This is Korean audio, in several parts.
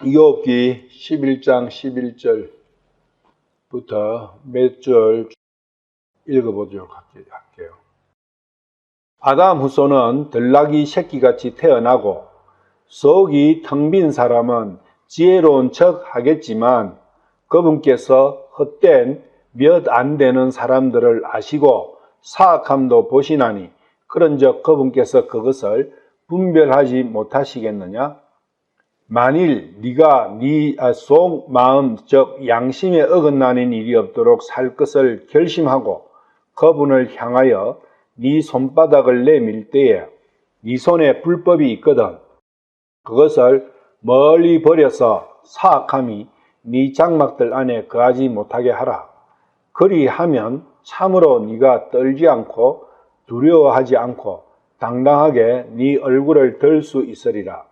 욥기 11장 11절부터 몇 절 읽어보도록 할게요. 아담 후손은 들나귀 새끼같이 태어나고 속이 텅 빈 사람은 지혜로운 척 하겠지만 그분께서 헛된 몇 안 되는 사람들을 아시고 사악함도 보시나니 그런즉 그분께서 그것을 분별하지 못하시겠느냐? 만일 네가 네 속 마음 즉 양심에 어긋나는 일이 없도록 살 것을 결심하고 그분을 향하여 네 손바닥을 내밀 때에 네 손에 불법이 있거든 그것을 멀리 버려서 사악함이 네 장막들 안에 거하지 못하게 하라. 그리하면 참으로 네가 떨지 않고 두려워하지 않고 당당하게 네 얼굴을 들 수 있으리라.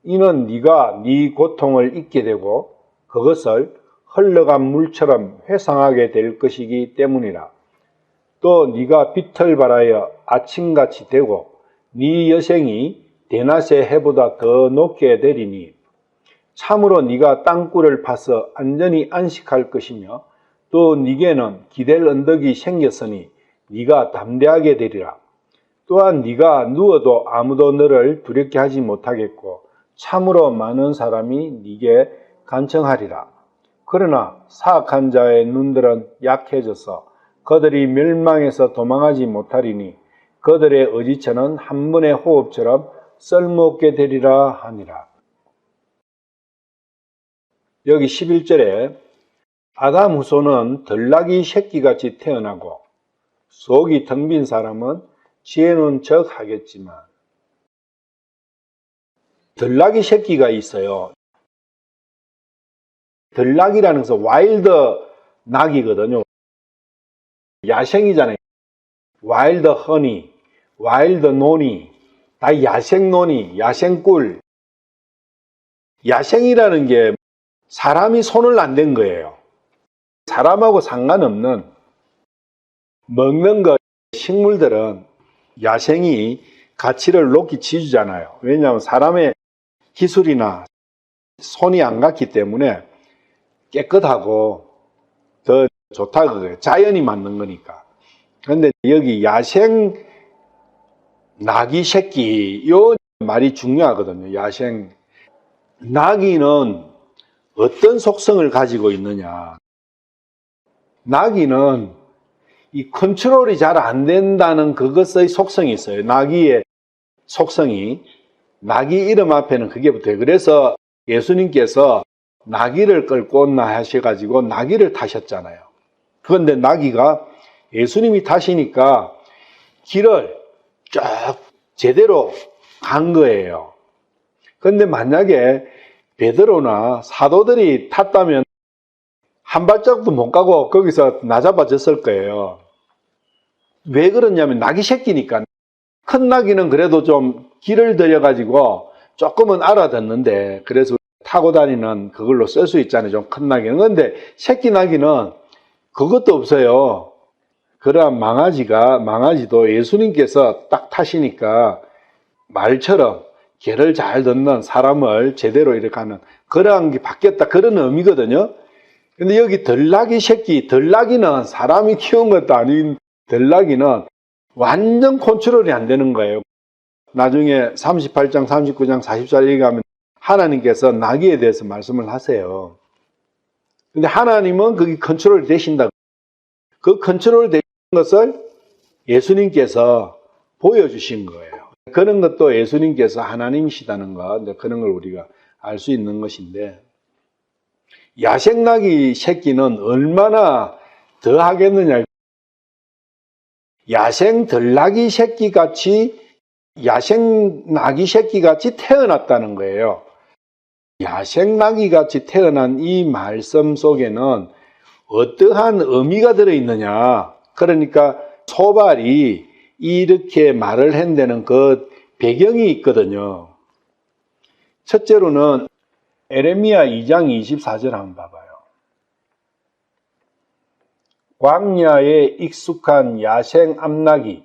이는 네가 네 고통을 잊게 되고 그것을 흘러간 물처럼 회상하게 될 것이기 때문이라. 또 네가 빛을 발하여 아침같이 되고 네 여생이 대낮의 해보다 더 높게 되리니 참으로 네가 땅굴을 파서 안전히 안식할 것이며 또 네게는 기댈 언덕이 생겼으니 네가 담대하게 되리라. 또한 네가 누워도 아무도 너를 두렵게 하지 못하겠고 참으로 많은 사람이 네게 간청하리라. 그러나 사악한 자의 눈들은 약해져서 그들이 멸망해서 도망하지 못하리니 그들의 의지처는 한 번의 호흡처럼 쓸모없게 되리라 하니라. 여기 11절에 아담 후손은 들나귀 새끼같이 태어나고 속이 텅 빈 사람은 지혜로운 척 하겠지만 들나귀 새끼가 있어요. 들나귀라는 것은 와일드 낙이거든요. 야생이잖아요. 와일드 허니, 와일드 노니, 다 야생 노니, 야생 꿀. 야생이라는 게 사람이 손을 안 댄 거예요. 사람하고 상관없는 먹는 거, 식물들은 야생이 가치를 높이 치주잖아요. 왜냐하면 사람의 기술이나 손이 안 갔기 때문에 깨끗하고 더 좋다 그거예요. 자연이 만든 거니까. 그런데 여기 야생 나귀 새끼 요 말이 중요하거든요. 야생 나귀는 어떤 속성을 가지고 있느냐? 나귀는 이 컨트롤이 잘 안 된다는 그것의 속성이 있어요. 나귀의 속성이 나귀 이름 앞에는 그게 붙어요. 그래서 예수님께서 나귀를 끌고 온나 하셔가지고 나귀를 타셨잖아요. 그런데 나귀가 예수님이 타시니까 길을 쭉 제대로 간 거예요. 그런데 만약에 베드로나 사도들이 탔다면 한 발짝도 못 가고 거기서 나잡아졌을 거예요. 왜 그러냐면 나귀 새끼니까. 큰 나귀는 그래도 좀 길을 들여가지고 조금은 알아듣는데 그래서 타고 다니는 그걸로 쓸 수 있잖아요. 좀 큰 나귀는. 그런데 새끼 나귀는 그것도 없어요. 그러한 망아지도 예수님께서 딱 타시니까 말처럼 개를 잘 듣는 사람을 제대로 이렇게 하는 그러한 게 바뀌었다. 그런 의미거든요. 근데 여기 들나귀 새끼, 들나귀는 사람이 키운 것도 아닌 들나귀는 완전 컨트롤이 안 되는 거예요. 나중에 38장, 39장, 40절 얘기하면 하나님께서 나귀에 대해서 말씀을 하세요. 근데 하나님은 그게 컨트롤이 되신다. 그 컨트롤 되신 것을 예수님께서 보여주신 거예요. 그런 것도 예수님께서 하나님이시다는 것, 그런 걸 우리가 알 수 있는 것인데, 야생나귀 새끼는 얼마나 더 하겠느냐. 야생 들나귀 새끼같이, 야생 나귀 새끼같이 태어났다는 거예요. 야생 나귀같이 태어난 이 말씀 속에는 어떠한 의미가 들어있느냐. 그러니까 소발이 이렇게 말을 한다는 그 배경이 있거든요. 첫째로는 에레미야 2장 24절 한번 봐봐요. 광야에 익숙한 야생 암나귀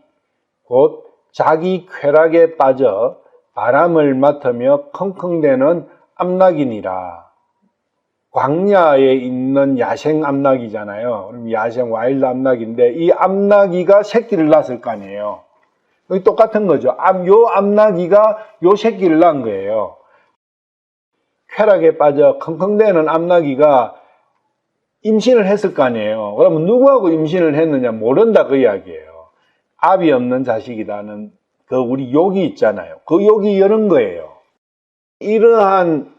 곧 자기 쾌락에 빠져 바람을 맡으며 컹컹대는 암낙이니라. 광야에 있는 야생 암낙이잖아요. 그럼 야생 와일드 암낙인데 이 암낙이가 새끼를 낳았을 거 아니에요. 여기 똑같은 거죠. 요 암낙이가 요 새끼를 낳은 거예요. 쾌락에 빠져 컹컹대는 암낙이가 임신을 했을 거 아니에요. 그러면 누구하고 임신을 했느냐 모른다 그 이야기예요. 압이 없는 자식이라는 그 우리 욕이 있잖아요. 그 욕이 여는 거예요. 이러한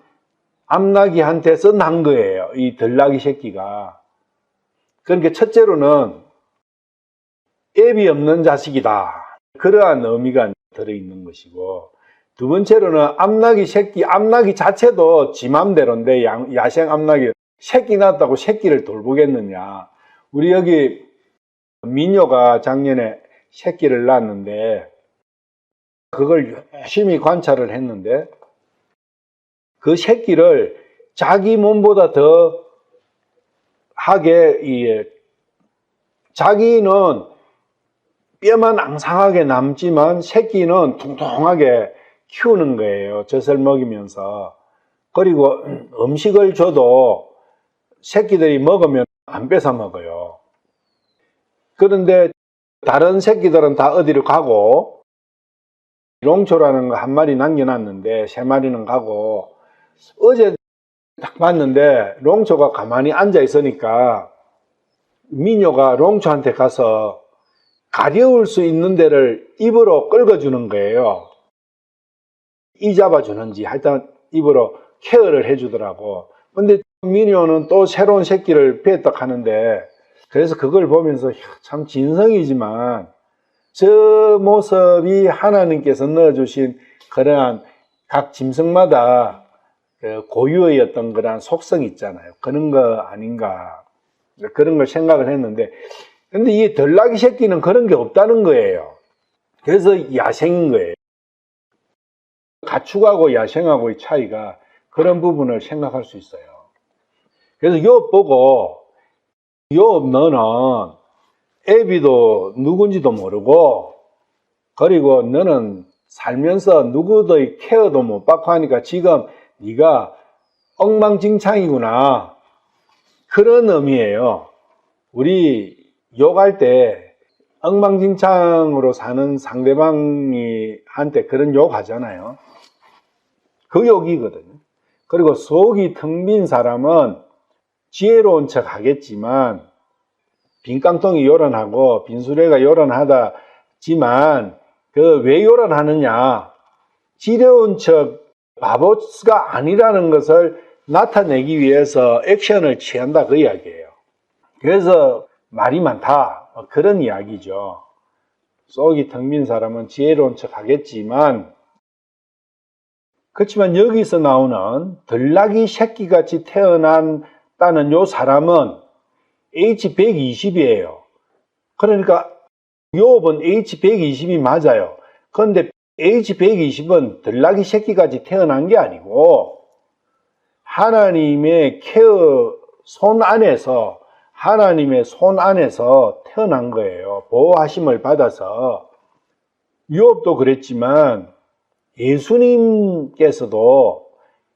암낙이한테서 난 거예요. 이 들나귀 새끼가. 그러니까 첫째로는 앱이 없는 자식이다. 그러한 의미가 들어있는 것이고, 두 번째로는 암낙이 새끼, 암낙이 자체도 지 맘대로인데 야생 암낙이 새끼 낳았다고 새끼를 돌보겠느냐. 우리 여기 미녀가 작년에 새끼를 낳았는데 그걸 열심히 관찰을 했는데 그 새끼를 자기 몸보다 더 하게 자기는 뼈만 앙상하게 남지만 새끼는 통통하게 키우는 거예요. 젖을 먹이면서. 그리고 음식을 줘도 새끼들이 먹으면 안 뺏어 먹어요. 그런데 다른 새끼들은 다 어디로 가고 롱초라는 거 한 마리 남겨놨는데 세 마리는 가고, 어제 딱 봤는데 롱초가 가만히 앉아 있으니까 미녀가 롱초한테 가서 가려울 수 있는 데를 입으로 끌어주는 거예요. 이 잡아주는지 하여튼 입으로 케어를 해주더라고. 근데 미녀는 또 새로운 새끼를 뺐다 하는데, 그래서 그걸 보면서 참 진성이지만 저 모습이 하나님께서 넣어주신 그러한 각 짐승마다 고유의 어떤 그런 속성이 있잖아요. 그런 거 아닌가, 그런 걸 생각을 했는데, 근데 이 들나귀 새끼는 그런 게 없다는 거예요. 그래서 야생인 거예요. 가축하고 야생하고의 차이가 그런 부분을 생각할 수 있어요. 그래서 욥 보고, 욥 너는 애비도 누군지도 모르고, 그리고 너는 살면서 누구의 케어도 못 받고 하니까 지금 네가 엉망진창이구나. 그런 의미예요. 우리 욕할 때 엉망진창으로 사는 상대방이 한테 그런 욕 하잖아요. 그 욕이거든요. 그리고 속이 텅 빈 사람은 지혜로운 척 하겠지만 빈 깡통이 요란하고 빈수레가 요란하다지만 그 왜 요란하느냐, 지혜로운 척 바보가 아니라는 것을 나타내기 위해서 액션을 취한다 그 이야기예요. 그래서 말이 많다 그런 이야기죠. 속이 텅 빈 사람은 지혜로운 척 하겠지만, 그렇지만 여기서 나오는 들나귀 새끼같이 태어난다는 요 사람은 H120이에요. 그러니까 욥은 H120이 맞아요. 그런데 H120은 들나귀 새끼같이 태어난 게 아니고 하나님의 케어 손 안에서, 하나님의 손 안에서 태어난 거예요. 보호하심을 받아서. 욥도 그랬지만 예수님께서도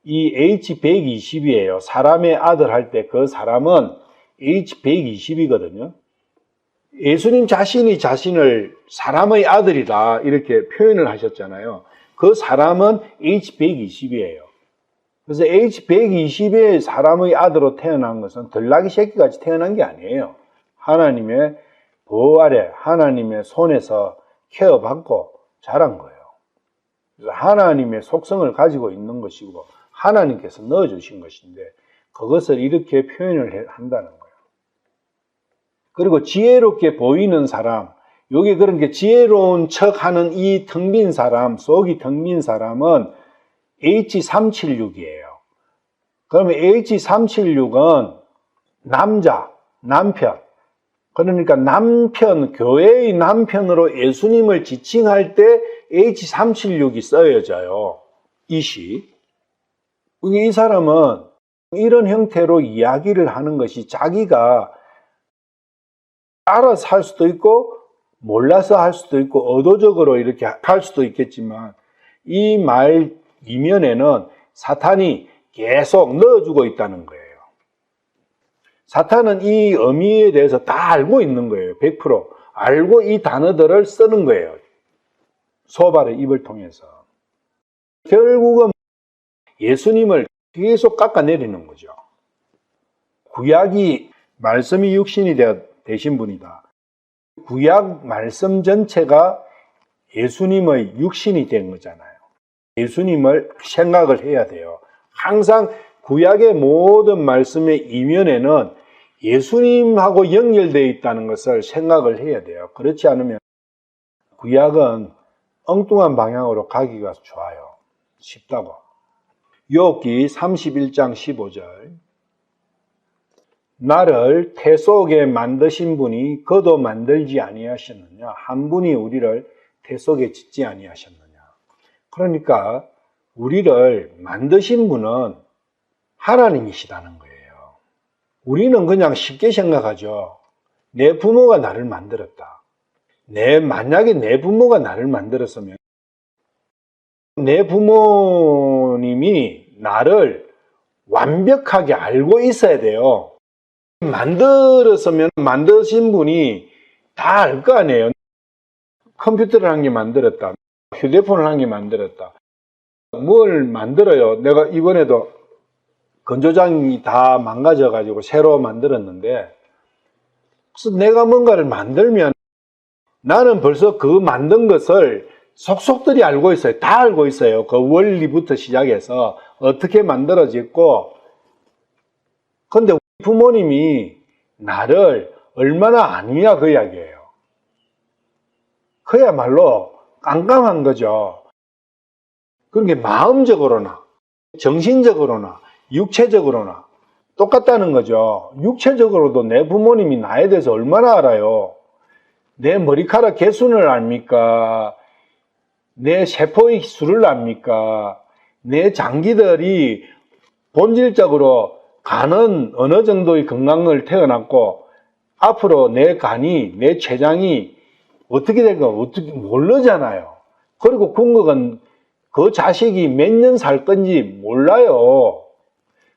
이 H120이에요. 사람의 아들 할 때 그 사람은 H120이거든요. 예수님 자신이 자신을 사람의 아들이다 이렇게 표현을 하셨잖아요. 그 사람은 H120이에요. 그래서 H120의 사람의 아들로 태어난 것은 들나귀 새끼같이 태어난 게 아니에요. 하나님의 보호 아래, 하나님의 손에서 케어받고 자란 거예요. 그래서 하나님의 속성을 가지고 있는 것이고 하나님께서 넣어주신 것인데 그것을 이렇게 표현을 한다는 거예요. 그리고 지혜롭게 보이는 사람, 여기 그런 게 지혜로운 척하는 이 텅 빈 사람, 속이 텅 빈 사람은 H376이에요. 그러면 H376은 남자, 남편. 그러니까 남편, 교회의 남편으로 예수님을 지칭할 때 H376이 쓰여져요. 이시. 이 사람은 이런 형태로 이야기를 하는 것이 자기가 알아서 할 수도 있고 몰라서 할 수도 있고 의도적으로 이렇게 할 수도 있겠지만 이 말 이면에는 사탄이 계속 넣어주고 있다는 거예요. 사탄은 이 의미에 대해서 다 알고 있는 거예요. 100% 알고 이 단어들을 쓰는 거예요. 소발의 입을 통해서. 결국은 예수님을 계속 깎아내리는 거죠. 구약이 말씀이 육신이 되신 분이다. 구약 말씀 전체가 예수님의 육신이 된 거잖아요. 예수님을 생각을 해야 돼요. 항상 구약의 모든 말씀의 이면에는 예수님하고 연결되어 있다는 것을 생각을 해야 돼요. 그렇지 않으면 구약은 엉뚱한 방향으로 가기가 좋아요. 쉽다고. 욥기 31장 15절. 나를 태 속에 만드신 분이 그도 만들지 아니하셨느냐? 한 분이 우리를 태 속에 짓지 아니하셨느냐? 그러니까 우리를 만드신 분은 하나님이시다는 거예요. 우리는 그냥 쉽게 생각하죠. 내 부모가 나를 만들었다. 만약에 내 부모가 나를 만들었으면 내 부모님이 나를 완벽하게 알고 있어야 돼요. 만들었으면 만드신 분이 다 알 거 아니에요. 컴퓨터를 한 개 만들었다. 휴대폰을 한 개 만들었다. 뭘 만들어요? 내가 이번에도 건조장이 다 망가져가지고 새로 만들었는데, 그래서 내가 뭔가를 만들면 나는 벌써 그 만든 것을 속속들이 알고 있어요. 다 알고 있어요. 그 원리부터 시작해서 어떻게 만들어졌고. 근데 우리 부모님이 나를 얼마나 아느냐 그 이야기예요. 그야말로 깜깜한 거죠. 그러니까 마음적으로나 정신적으로나 육체적으로나 똑같다는 거죠. 육체적으로도 내 부모님이 나에 대해서 얼마나 알아요. 내 머리카락 개수를 압니까? 내 세포의 수를 압니까? 내 장기들이 본질적으로 간은 어느 정도의 건강을 태어났고 앞으로 내 간이, 내 췌장이 어떻게 될까 어떻게 모르잖아요. 그리고 궁극은 그 자식이 몇 년 살 건지 몰라요.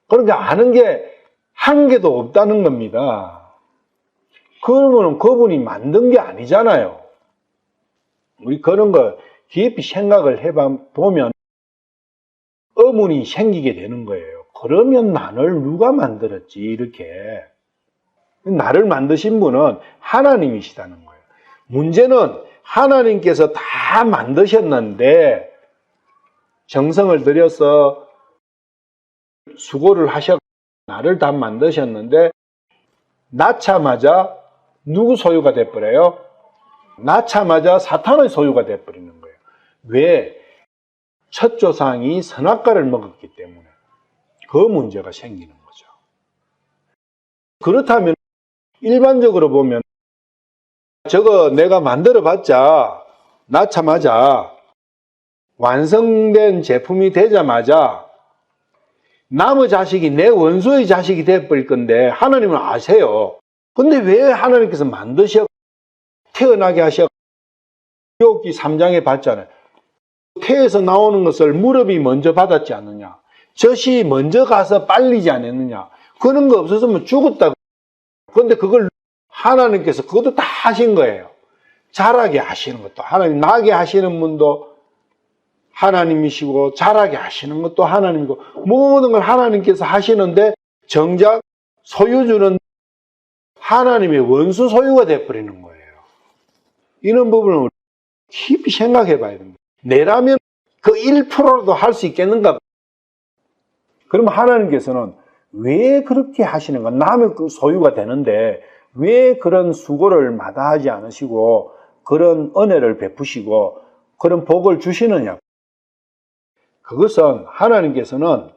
그러니까 아는 게 한 개도 없다는 겁니다. 그러면 그분이 만든 게 아니잖아요. 우리 그런 거 깊이 생각을 해보면 의문이 생기게 되는 거예요. 그러면 나를 누가 만들었지? 이렇게. 나를 만드신 분은 하나님이시다는 거예요. 문제는 하나님께서 다 만드셨는데 정성을 들여서 수고를 하셔 나를 다 만드셨는데 낳자마자 누구 소유가 돼버려요? 낳자마자 사탄의 소유가 돼버리는 거예요. 왜? 첫 조상이 선악과를 먹었기 때문에 그 문제가 생기는 거죠. 그렇다면 일반적으로 보면 저거 내가 만들어 봤자 낳자마자 완성된 제품이 되자마자 남의 자식이 내 원수의 자식이 돼버릴 건데 하나님은 아세요. 근데 왜 하나님께서 만드셔 태어나게 하셔? 욥기 3장에 봤잖아요. 태에서 나오는 것을 무릎이 먼저 받았지 않느냐. 젖이 먼저 가서 빨리지 않았느냐. 그런 거 없었으면 죽었다. 그런데 그걸 하나님께서 그것도 다 하신 거예요. 자라게 하시는 것도 하나님, 나게 하시는 분도 하나님이시고 자라게 하시는 것도 하나님이고 모든 걸 하나님께서 하시는데 정작 소유주는 하나님의 원수 소유가 되어버리는 거예요. 이런 부분을 깊이 생각해 봐야 됩니다. 내라면 그 1%라도 할 수 있겠는가? 그럼 하나님께서는 왜 그렇게 하시는가? 남의 그 소유가 되는데 왜 그런 수고를 마다하지 않으시고 그런 은혜를 베푸시고 그런 복을 주시느냐? 그것은 하나님께서는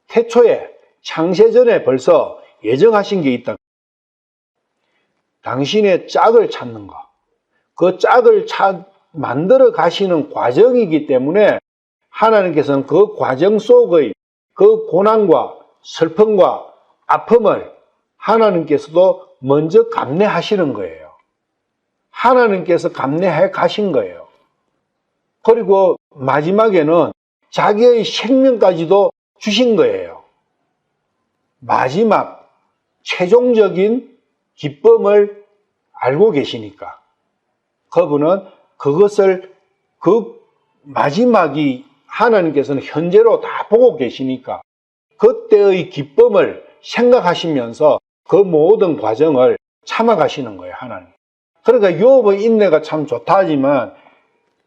태초에 창세전에 벌써 예정하신 게 있다. 당신의 짝을 찾는 것. 그 짝을 만들어 가시는 과정이기 때문에 하나님께서는 그 과정 속의 그 고난과 슬픔과 아픔을 하나님께서도 먼저 감내하시는 거예요. 하나님께서 감내해 가신 거예요. 그리고 마지막에는 자기의 생명까지도 주신 거예요. 마지막 최종적인 기쁨을 알고 계시니까. 그분은 그것을 그 마지막이 하나님께서는 현재로 다 보고 계시니까 그때의 기쁨을 생각하시면서 그 모든 과정을 참아가시는 거예요, 하나님. 그러니까 욥의 인내가 참 좋다 하지만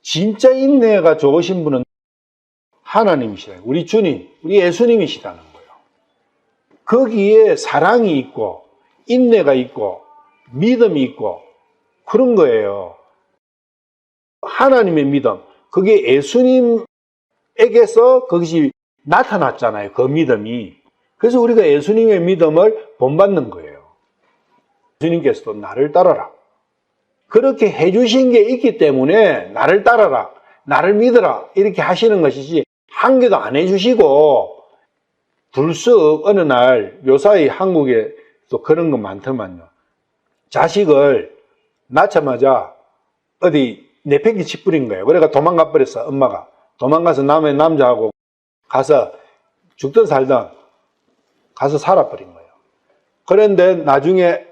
진짜 인내가 좋으신 분은 하나님이시다. 우리 주님, 우리 예수님이시다는 거예요. 거기에 사랑이 있고 인내가 있고 믿음이 있고 그런 거예요. 하나님의 믿음, 그게 예수님에게서 그것이 나타났잖아요. 그 믿음이. 그래서 우리가 예수님의 믿음을 본받는 거예요. 예수님께서도 나를 따라라. 그렇게 해주신 게 있기 때문에 나를 따라라, 나를 믿어라 이렇게 하시는 것이지 한 개도 안 해주시고 불쑥 어느 날 요사이 한국에 또 그런 거 많더만요. 자식을 낳자마자 어디 내팽개 치뿌린 거예요. 그러니까 도망가 버렸어. 엄마가 도망가서 남의 남자하고 가서 죽든 살든 가서 살아버린 거예요. 그런데 나중에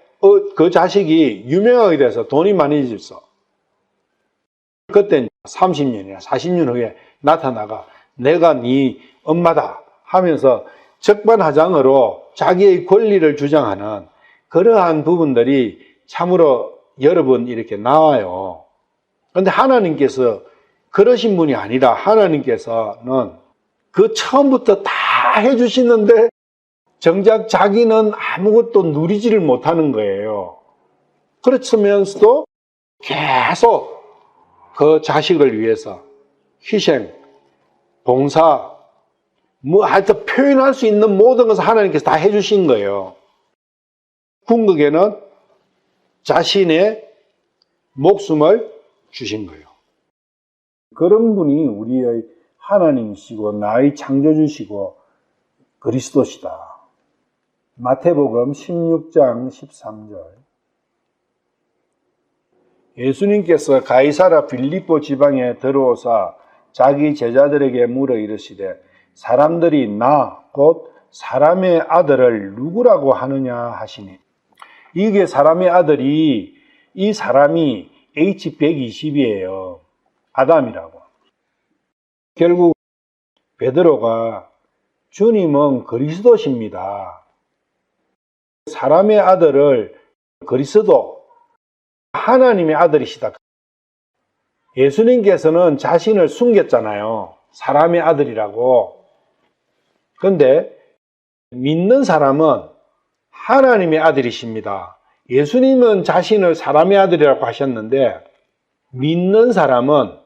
그 자식이 유명하게 돼서 돈이 많이 있어. 그때 30년이나 40년 후에 나타나가 내가 네 엄마다 하면서 적반하장으로 자기의 권리를 주장하는 그러한 부분들이 참으로 여러 번 이렇게 나와요. 그런데 하나님께서 그러신 분이 아니라 하나님께서는 그 처음부터 다 해주시는데 정작 자기는 아무것도 누리지를 못하는 거예요. 그렇으면서도 계속 그 자식을 위해서 희생, 봉사, 하여튼 표현할 수 있는 모든 것을 하나님께서 다 해주신 거예요. 궁극에는 자신의 목숨을 주신 거예요. 그런 분이 우리의 하나님이시고 나의 창조주시고 그리스도시다. 마태복음 16장 13절. 예수님께서 가이사라 빌립보 지방에 들어오사 자기 제자들에게 물어 이르시되 사람들이 나 곧 사람의 아들을 누구라고 하느냐 하시니, 이게 사람의 아들이 이 사람이 H120이에요. 아담이라고. 결국 베드로가 주님은 그리스도십니다. 사람의 아들을 그리스도, 하나님의 아들이시다. 예수님께서는 자신을 숨겼잖아요. 사람의 아들이라고. 그런데 믿는 사람은 하나님의 아들이십니다. 예수님은 자신을 사람의 아들이라고 하셨는데 믿는 사람은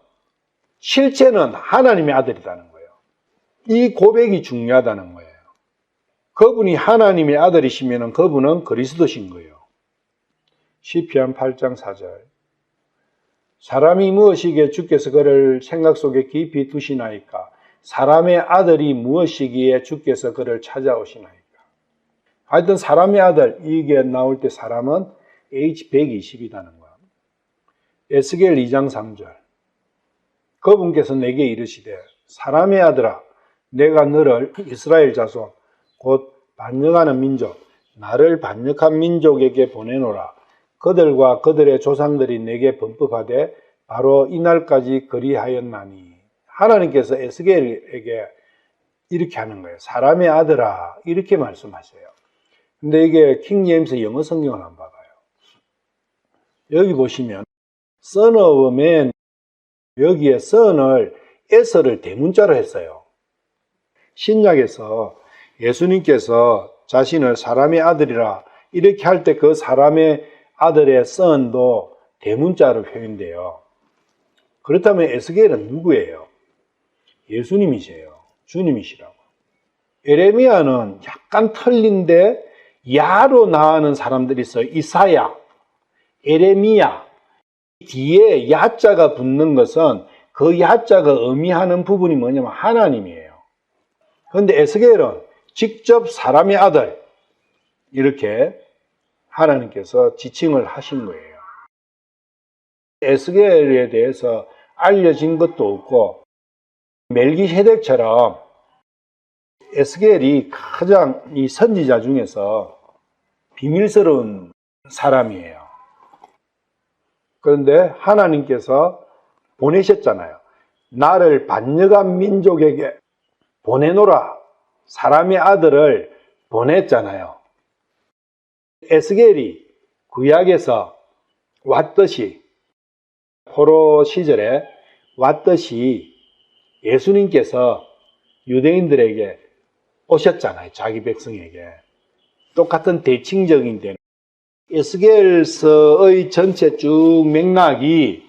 실제는 하나님의 아들이라는 거예요. 이 고백이 중요하다는 거예요. 그분이 하나님의 아들이시면 그분은 그리스도신 거예요. 시편 8장 4절. 사람이 무엇이기에 주께서 그를 생각 속에 깊이 두시나이까? 사람의 아들이 무엇이기에 주께서 그를 찾아오시나이까? 하여튼 사람의 아들, 이게 나올 때 사람은 H120이라는 거야. 에스겔 2장 3절. 그분께서 내게 이르시되 사람의 아들아, 내가 너를 이스라엘 자손 곧 반역하는 민족, 나를 반역한 민족에게 보내노라. 그들과 그들의 조상들이 내게 범법하되 바로 이날까지 그리하였나니. 하나님께서 에스겔에게 이렇게 하는 거예요. 사람의 아들아, 이렇게 말씀하세요. 근데 이게 킹 제임스 영어 성경을 한번 봐봐요. 여기 보시면 son of man, 여기에 son을 s를 대문자로 했어요. 신약에서 예수님께서 자신을 사람의 아들이라 이렇게 할 때 그 사람의 아들의 son도 대문자로 표현돼요. 그렇다면 에스겔은 누구예요? 예수님이세요. 주님이시라고. 에레미야는 약간 틀린데 야로 나가는 사람들이 있어요. 이사야, 에레미야. 뒤에 야자가 붙는 것은 그 야자가 의미하는 부분이 뭐냐면 하나님이에요. 그런데 에스겔은 직접 사람의 아들 이렇게 하나님께서 지칭을 하신 거예요. 에스겔에 대해서 알려진 것도 없고 멜기세덱처럼 에스겔이 가장 이 선지자 중에서 비밀스러운 사람이에요. 그런데 하나님께서 보내셨잖아요. 나를 반역한 민족에게 보내노라. 사람의 아들을 보냈잖아요. 에스겔이 구약에서 왔듯이, 포로 시절에 왔듯이 예수님께서 유대인들에게 오셨잖아요. 자기 백성에게. 똑같은 대칭적인 데 에스겔서의 전체 쭉 맥락이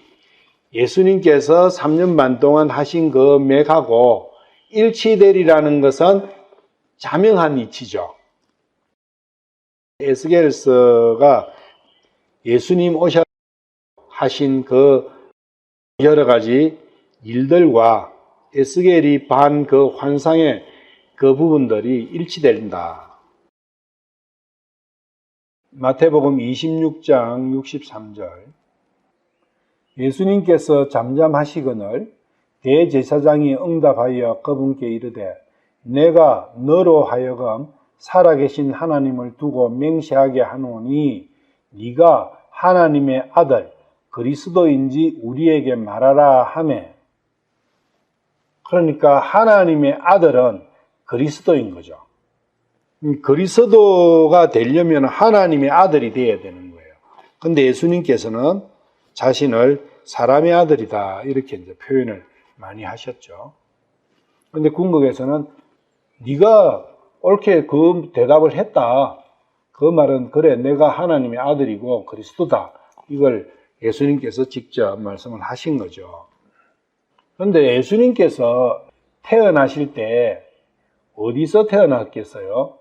예수님께서 3년 반 동안 하신 그 맥하고 일치되리라는 것은 자명한 이치죠. 에스겔서가 예수님 오셔 하신 그 여러 가지 일들과 에스겔이 반 그 환상의 그 부분들이 일치된다. 마태복음 26장 63절. 예수님께서 잠잠하시거늘 대제사장이 응답하여 그분께 이르되 내가 너로 하여금 살아계신 하나님을 두고 맹세하게 하노니 네가 하나님의 아들 그리스도인지 우리에게 말하라 하매. 그러니까 하나님의 아들은 그리스도인 거죠. 그리스도가 되려면 하나님의 아들이 되어야 되는 거예요. 근데 예수님께서는 자신을 사람의 아들이다 이렇게 이제 표현을 많이 하셨죠. 근데 궁극에서는 네가 옳게 그 대답을 했다. 그 말은 그래 내가 하나님의 아들이고 그리스도다. 이걸 예수님께서 직접 말씀을 하신 거죠. 그런데 예수님께서 태어나실 때 어디서 태어났겠어요?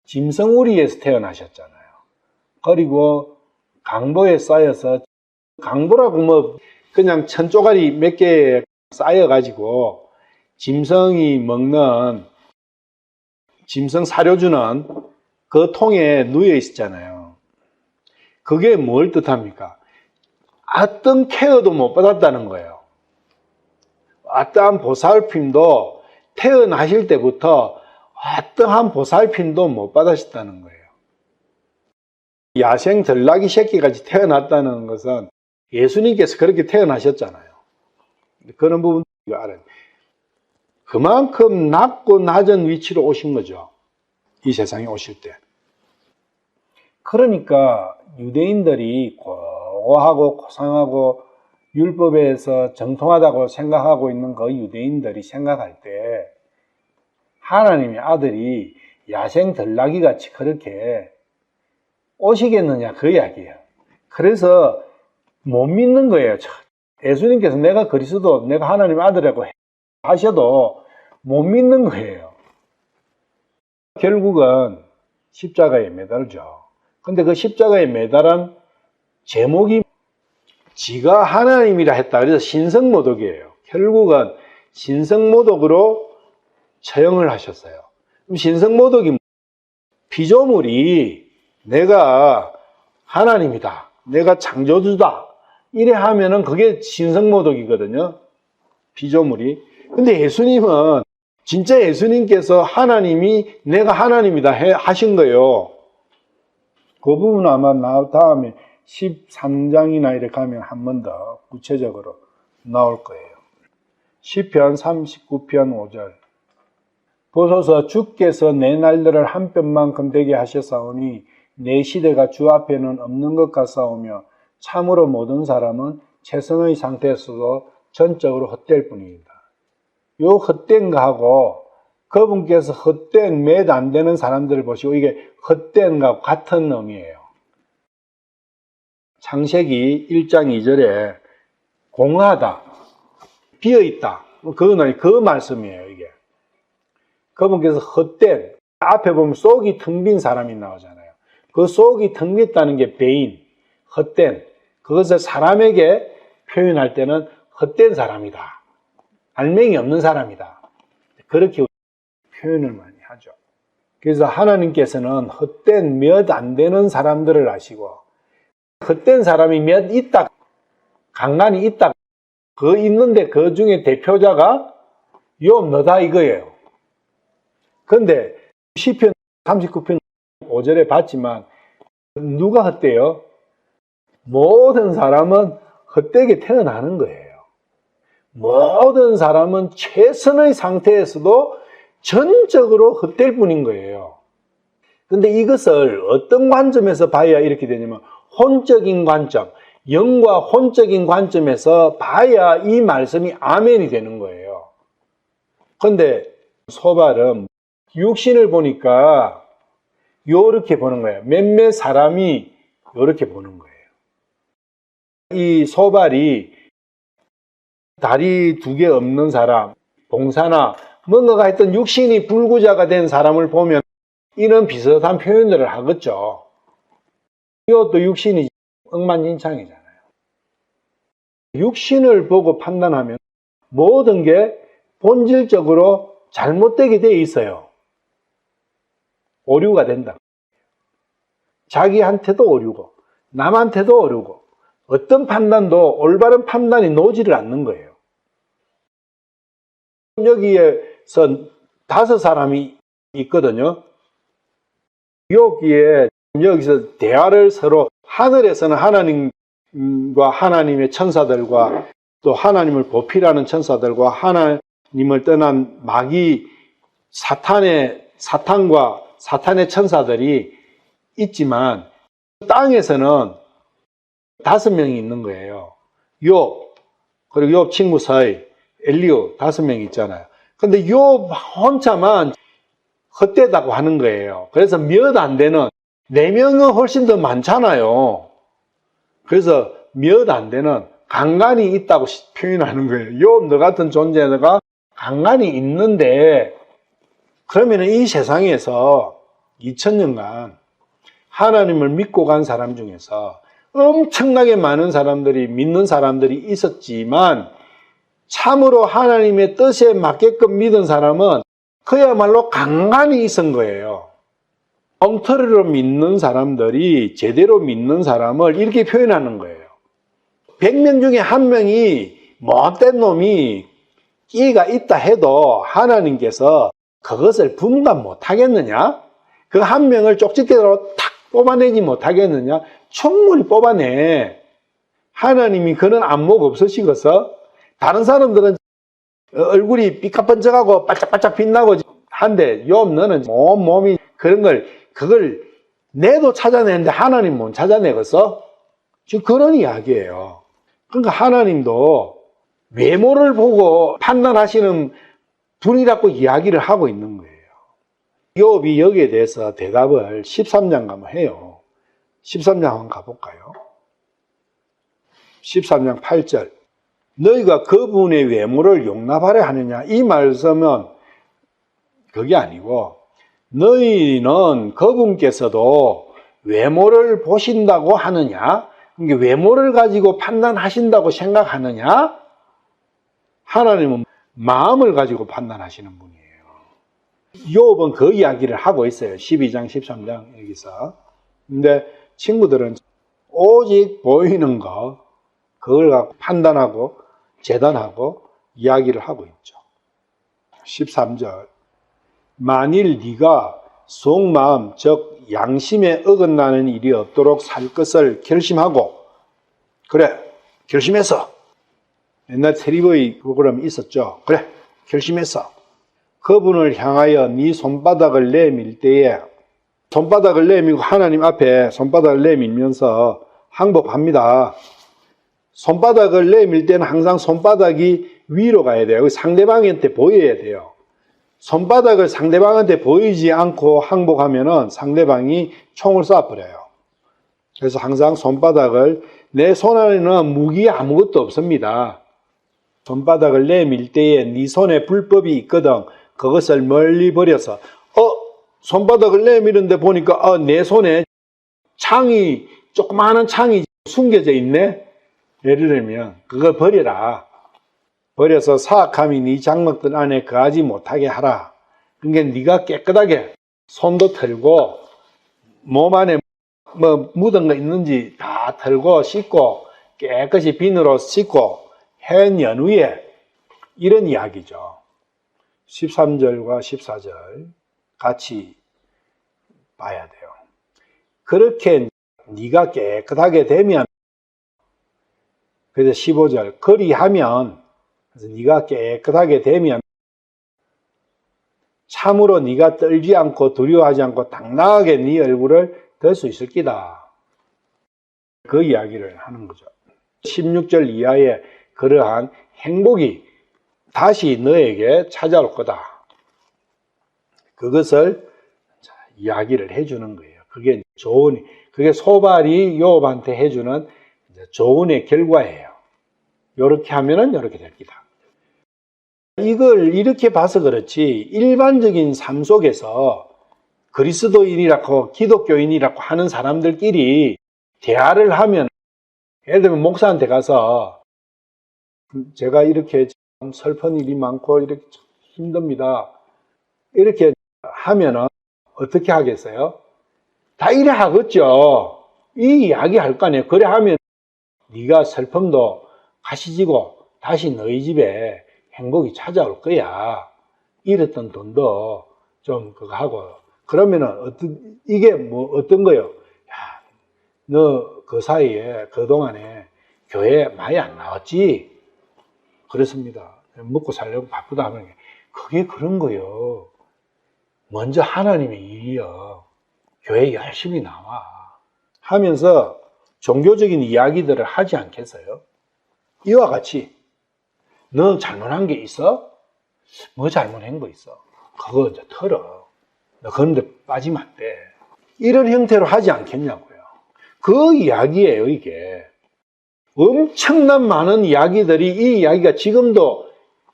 짐승우리에서 태어나셨잖아요. 그리고 강보에 쌓여서, 강보라고 뭐 그냥 천조가리 몇 개 쌓여가지고 짐승이 먹는, 짐승 사료 주는 그 통에 누워 있었잖아요. 그게 뭘 뜻합니까? 어떤 케어도 못 받았다는 거예요. 어떠한 보살핌도 태어나실 때부터 어떠한 보살핌도 못 받으셨다는 거예요. 야생 들나귀 새끼같이 태어났다는 것은 예수님께서 그렇게 태어나셨잖아요. 그런 부분도 알아요. 그만큼 낮고 낮은 위치로 오신 거죠. 이 세상에 오실 때. 그러니까 유대인들이 고하고 고상하고 율법에서 정통하다고 생각하고 있는 그 유대인들이 생각할 때 하나님의 아들이 야생 들나귀 같이 그렇게 오시겠느냐 그 이야기예요. 그래서 못 믿는 거예요. 예수님께서 내가 그리스도, 내가 하나님의 아들이라고 하셔도 못 믿는 거예요. 결국은 십자가에 매달죠. 근데 그 십자가에 매달한 제목이 지가 하나님이라 했다. 그래서 신성모독이에요. 결국은 신성모독으로 처형을 하셨어요. 그럼 신성모독이 피조물이 내가 하나님이다. 내가 창조주다. 이래 하면은 그게 신성모독이거든요. 피조물이. 근데 예수님은 진짜 예수님께서 하나님이 내가 하나님이다 하신 거예요. 그 부분은 아마 다음에 13장이나 이렇게 하면 한 번 더 구체적으로 나올 거예요. 시편 39편 5절. 보소서 주께서 내 날들을 한 뼘만큼 되게 하셨사오니 내 시대가 주 앞에는 없는 것 같사오며 참으로 모든 사람은 최선의 상태에서도 전적으로 헛될 뿐입니다. 요 헛된 거하고 그분께서 헛된 몇 안 되는 사람들을 보시고 이게 헛된 거하고 같은 의미예요. 창세기 1장 2절에 공하다, 비어있다. 그거는 그 말씀이에요, 이게. 그분께서 헛된, 앞에 보면 속이 텅 빈 사람이 나오잖아요. 그 속이 텅 빈다는 게 배인, 헛된. 그것을 사람에게 표현할 때는 헛된 사람이다. 알맹이 없는 사람이다. 그렇게 표현을 많이 하죠. 그래서 하나님께서는 헛된 몇 안 되는 사람들을 아시고, 헛된 사람이 몇 있다, 간간히 있다, 그 있는데 그 중에 대표자가 요 너다 이거예요. 근데 시편 39편 5절에 봤지만 누가 헛되요? 모든 사람은 헛되게 태어나는 거예요. 모든 사람은 최선의 상태에서도 전적으로 헛될 뿐인 거예요. 근데 이것을 어떤 관점에서 봐야 이렇게 되냐면 혼적인 관점, 영과 혼적인 관점에서 봐야 이 말씀이 아멘이 되는 거예요. 근데 소발은 육신을 보니까 요렇게 보는 거예요. 몇몇 사람이 요렇게 보는 거예요. 이 소발이 다리 2개 없는 사람, 봉사나 뭔가가 하여튼 육신이 불구자가 된 사람을 보면 이런 비슷한 표현들을 하겠죠. 이것도 육신이 억만진창이잖아요. 육신을 보고 판단하면 모든 게 본질적으로 잘못되게 돼 있어요. 오류가 된다. 자기한테도 오류고 남한테도 오류고 어떤 판단도 올바른 판단이 나오지를 않는 거예요. 여기에서 5사람이 있거든요. 여기서 대화를 서로 하늘에서는 하나님과 하나님의 천사들과 또 하나님을 보필하는 천사들과 하나님을 떠난 마귀 사탄과 사탄의 천사들이 있지만 땅에서는 5명이 있는 거예요. 욥, 그리고 욥 친구 사이, 엘리오 5명이 있잖아요. 근데 욥 혼자만 헛되다고 하는 거예요. 그래서 몇 안 되는 4명은 훨씬 더 많잖아요. 그래서 몇 안 되는 강간이 있다고 표현하는 거예요. 욥 너 같은 존재가 강간이 있는데 그러면 이 세상에서 2000년간 하나님을 믿고 간 사람 중에서 엄청나게 많은 사람들이 믿는 사람들이 있었지만 참으로 하나님의 뜻에 맞게끔 믿은 사람은 그야말로 강간이 있은 거예요. 엉터리로 믿는 사람들이 제대로 믿는 사람을 이렇게 표현하는 거예요. 100명 중에 1명이 못된 놈이 끼가 있다 해도 하나님께서 그것을 분간 못하겠느냐? 그 1명을 쪽집게로 탁 뽑아내지 못하겠느냐? 충분히 뽑아내. 하나님이 그런 안목 없으시고서 다른 사람들은 얼굴이 삐까번쩍하고 반짝반짝 빛나고 한데 욥 너는 몸이 그걸 내도 찾아내는데 하나님 못 찾아내겠어? 지금 그런 이야기예요. 그러니까 하나님도 외모를 보고 판단하시는 분이라고 이야기를 하고 있는 거예요. 욥이 여기에 대해서 대답을 13장 가면 해요. 13장 한번 가볼까요? 13장 8절. 너희가 그분의 외모를 용납하려 하느냐? 이 말씀은 그게 아니고 너희는 그분께서도 외모를 보신다고 하느냐? 이게 외모를 가지고 판단하신다고 생각하느냐? 하나님은 마음을 가지고 판단하시는 분이에요. 욥은 그 이야기를 하고 있어요. 12장, 13장 여기서. 근데 친구들은 오직 보이는 거 그걸 갖고 판단하고 재단하고 이야기를 하고 있죠. 13절. 만일 네가 속마음 즉 양심에 어긋나는 일이 없도록 살 것을 결심하고 그래 결심했어. 옛날 테리버의 프로그램이 있었죠. 그래 결심했어. 그분을 향하여 네 손바닥을 내밀 때에 손바닥을 내밀고 하나님 앞에 손바닥을 내밀면서 항복합니다. 손바닥을 내밀 때는 항상 손바닥이 위로 가야 돼요. 상대방한테 보여야 돼요. 손바닥을 상대방한테 보이지 않고 항복하면은 상대방이 총을 쏴버려요. 그래서 항상 손바닥을 내 손 안에는 무기 아무것도 없습니다. 손바닥을 내밀 때에 네 손에 불법이 있거든. 그것을 멀리 버려서 손바닥을 내미는데 보니까 내 손에 창이 조그마한 창이 숨겨져 있네. 예를 들면 그걸 버려라. 버려서 사악함이 네 장막들 안에 거하지 못하게 하라. 그러니까 네가 깨끗하게 손도 털고 몸 안에 뭐 묻은 거 있는지 다 털고 씻고 깨끗이 비누로 씻고 한 연후에 이런 이야기죠. 13절과 14절 같이 봐야 돼요. 그렇게 네가 깨끗하게 되면, 그래서 15절 그리하면, 그래서 네가 깨끗하게 되면 참으로 네가 떨지 않고 두려워하지 않고 당당하게 네 얼굴을 들 수 있을 기다. 그 이야기를 하는 거죠. 16절 이하의 그러한 행복이 다시 너에게 찾아올 거다. 그것을 이야기를 해주는 거예요. 그게 그게 소발이 요업한테 해주는 조언의 결과예요. 이렇게 하면은 이렇게 될 기다. 이걸 이렇게 봐서 그렇지 일반적인 삶 속에서 그리스도인이라고 기독교인이라고 하는 사람들끼리 대화를 하면, 예를 들면 목사한테 가서 제가 이렇게 참 슬픈 일이 많고 이렇게 힘듭니다, 이렇게 하면은 어떻게 하겠어요? 다 이래 하겠죠. 이 이야기 할 거 아니에요. 그래 하면 네가 슬픔도 가시지고 다시 너희 집에 행복이 찾아올 거야. 잃었던 돈도 좀 그거 하고. 그러면은 이게 뭐 어떤 거요? 야, 너 그 사이에 그동안에 교회 많이 안 나왔지? 그렇습니다. 먹고 살려고 바쁘다 하면 그게 그런 거요. 먼저 하나님의 일이요. 교회 열심히 나와. 하면서 종교적인 이야기들을 하지 않겠어요? 이와 같이 너 잘못한 게 있어? 뭐 잘못한 거 있어? 그거 이제 털어. 너 그런데 빠지면 안 돼. 이런 형태로 하지 않겠냐고요. 그 이야기예요, 이게. 엄청난 많은 이야기들이, 이 이야기가 지금도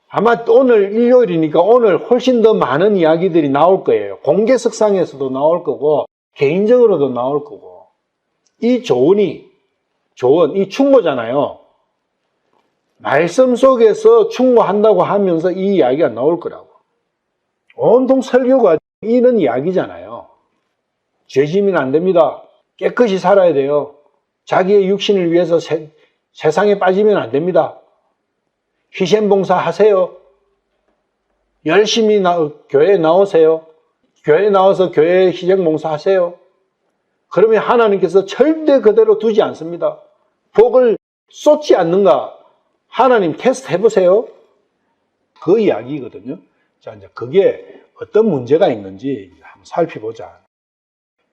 아마 오늘 일요일이니까 오늘 훨씬 더 많은 이야기들이 나올 거예요. 공개석상에서도 나올 거고 개인적으로도 나올 거고. 이 조언, 이 충고잖아요. 말씀 속에서 충고한다고 하면서 이 이야기가 나올 거라고. 온통 설교가 이런 이야기잖아요. 죄짐이는 안 됩니다. 깨끗이 살아야 돼요. 자기의 육신을 위해서 세상에 빠지면 안 됩니다. 희생봉사 하세요. 열심히 교회에 나오세요. 교회에 나와서 교회에 희생봉사 하세요. 그러면 하나님께서 절대 그대로 두지 않습니다. 복을 쏟지 않는가? 하나님 테스트 해보세요. 그 이야기거든요. 자, 이제 그게 어떤 문제가 있는지 한번 살펴보자.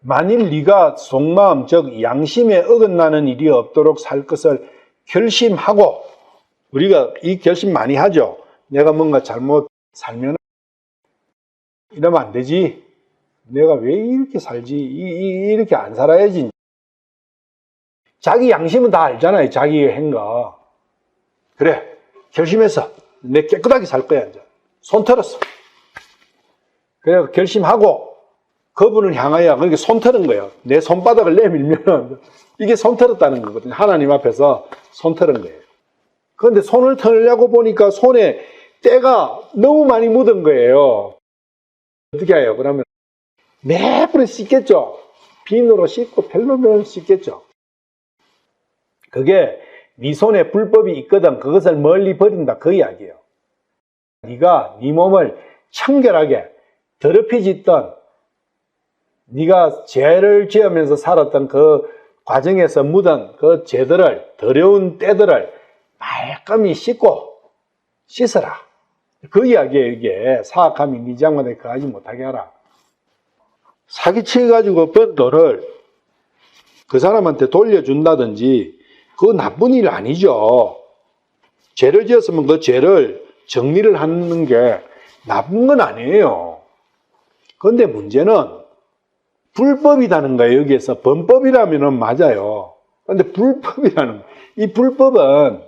만일 네가 속마음, 즉 양심에 어긋나는 일이 없도록 살 것을 결심하고, 우리가 이 결심 많이 하죠. 내가 뭔가 잘못 살면 이러면 안 되지. 내가 왜 이렇게 살지? 이렇게 안 살아야지. 자기 양심은 다 알잖아요. 자기 행거. 그래, 결심했어. 내 깨끗하게 살 거야. 이제 손 털었어. 그래, 결심하고 그분을 향하여 그렇게 손 털은 거예요. 내 손바닥을 내밀면 이게 손 털었다는 거거든요. 하나님 앞에서 손 털은 거예요. 그런데 손을 털려고 보니까 손에 때가 너무 많이 묻은 거예요. 어떻게 해요? 그러면 매번 씻겠죠. 비누로 씻고 펠로면 씻겠죠. 그게 네 손에 불법이 있거든. 그것을 멀리 버린다. 그 이야기예요. 네가 네 몸을 청결하게 더럽혀졌던, 네가 죄를 지으면서 살았던 그 과정에서 묻은 그 죄들을, 더러운 때들을 말끔히 씻어라. 그 이야기예요. 이게 사악함이 네 장관에 거하지 못하게 하라. 사기치가지고 번 돈을 그 사람한테 돌려준다든지 그거 나쁜 일 아니죠. 죄를 지었으면 그 죄를 정리를 하는 게 나쁜 건 아니에요. 그런데 문제는 불법이라는 거예요. 여기에서 범법이라면 맞아요. 그런데 불법이라는 거예요. 이 불법은,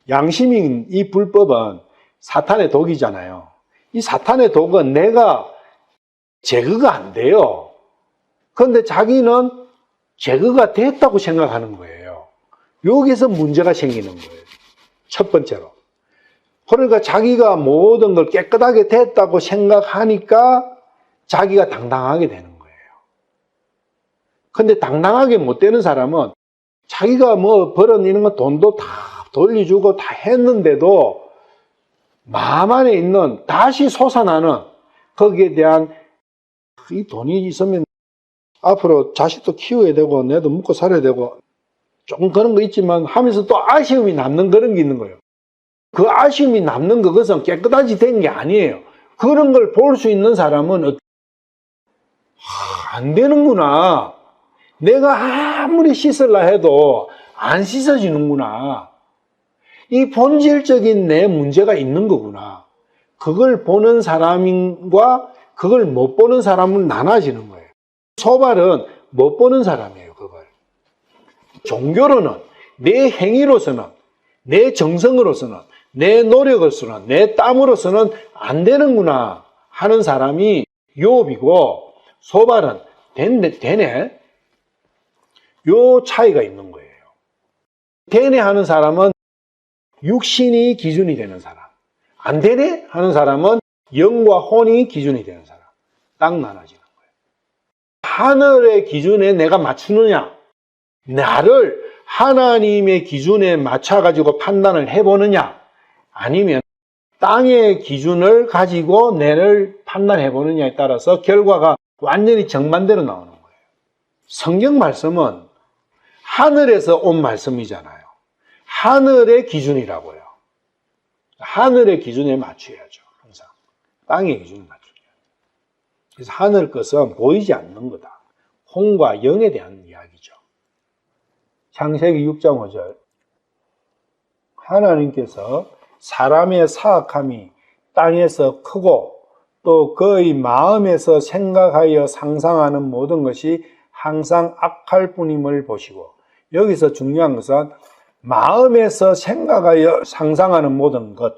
양심인 이 불법은 사탄의 독이잖아요. 이 사탄의 독은 내가 제거가 안 돼요. 그런데 자기는 제거가 됐다고 생각하는 거예요. 여기서 문제가 생기는 거예요. 첫 번째로. 그러니까 자기가 모든 걸 깨끗하게 됐다고 생각하니까 자기가 당당하게 되는 거예요. 근데 당당하게 못 되는 사람은 자기가 뭐 벌은 이런 거 돈도 다 돌려주고 다 했는데도 마음 안에 있는 다시 솟아나는 거기에 대한 이 돈이 있으면 앞으로 자식도 키워야 되고 내도 먹고 살아야 되고 조금 그런 거 있지만 하면서 또 아쉬움이 남는 그런 게 있는 거예요. 그 아쉬움이 남는 그것은 깨끗하게 된 게 아니에요. 그런 걸 볼 수 있는 사람은 안 되는구나. 내가 아무리 씻으려 해도 안 씻어지는구나. 이 본질적인 내 문제가 있는 거구나. 그걸 보는 사람과 그걸 못 보는 사람은 나눠지는 거예요. 소발은 못 보는 사람이에요, 그걸. 종교로는, 내 행위로서는, 내 정성으로서는, 내 노력으로서는, 내 땀으로서는 안 되는구나 하는 사람이 욥이고, 소발은 되네. 요 차이가 있는 거예요. 되네 하는 사람은 육신이 기준이 되는 사람. 안 되네 하는 사람은 영과 혼이 기준이 되는 사람. 딱 나눠지는 거예요. 하늘의 기준에 내가 맞추느냐, 나를 하나님의 기준에 맞춰가지고 판단을 해보느냐, 아니면 땅의 기준을 가지고 내를 판단해보느냐에 따라서 결과가 완전히 정반대로 나오는 거예요. 성경 말씀은 하늘에서 온 말씀이잖아요. 하늘의 기준이라고요. 하늘의 기준에 맞춰야죠. 항상. 땅의 기준에 맞춰야 돼요. 그래서 하늘 것은 보이지 않는 거다. 혼과 영에 대한 이야기죠. 창세기 6장 5절. 하나님께서 사람의 사악함이 땅에서 크고 또 그의 마음에서 생각하여 상상하는 모든 것이 항상 악할 뿐임을 보시고, 여기서 중요한 것은 마음에서 생각하여 상상하는 모든 것,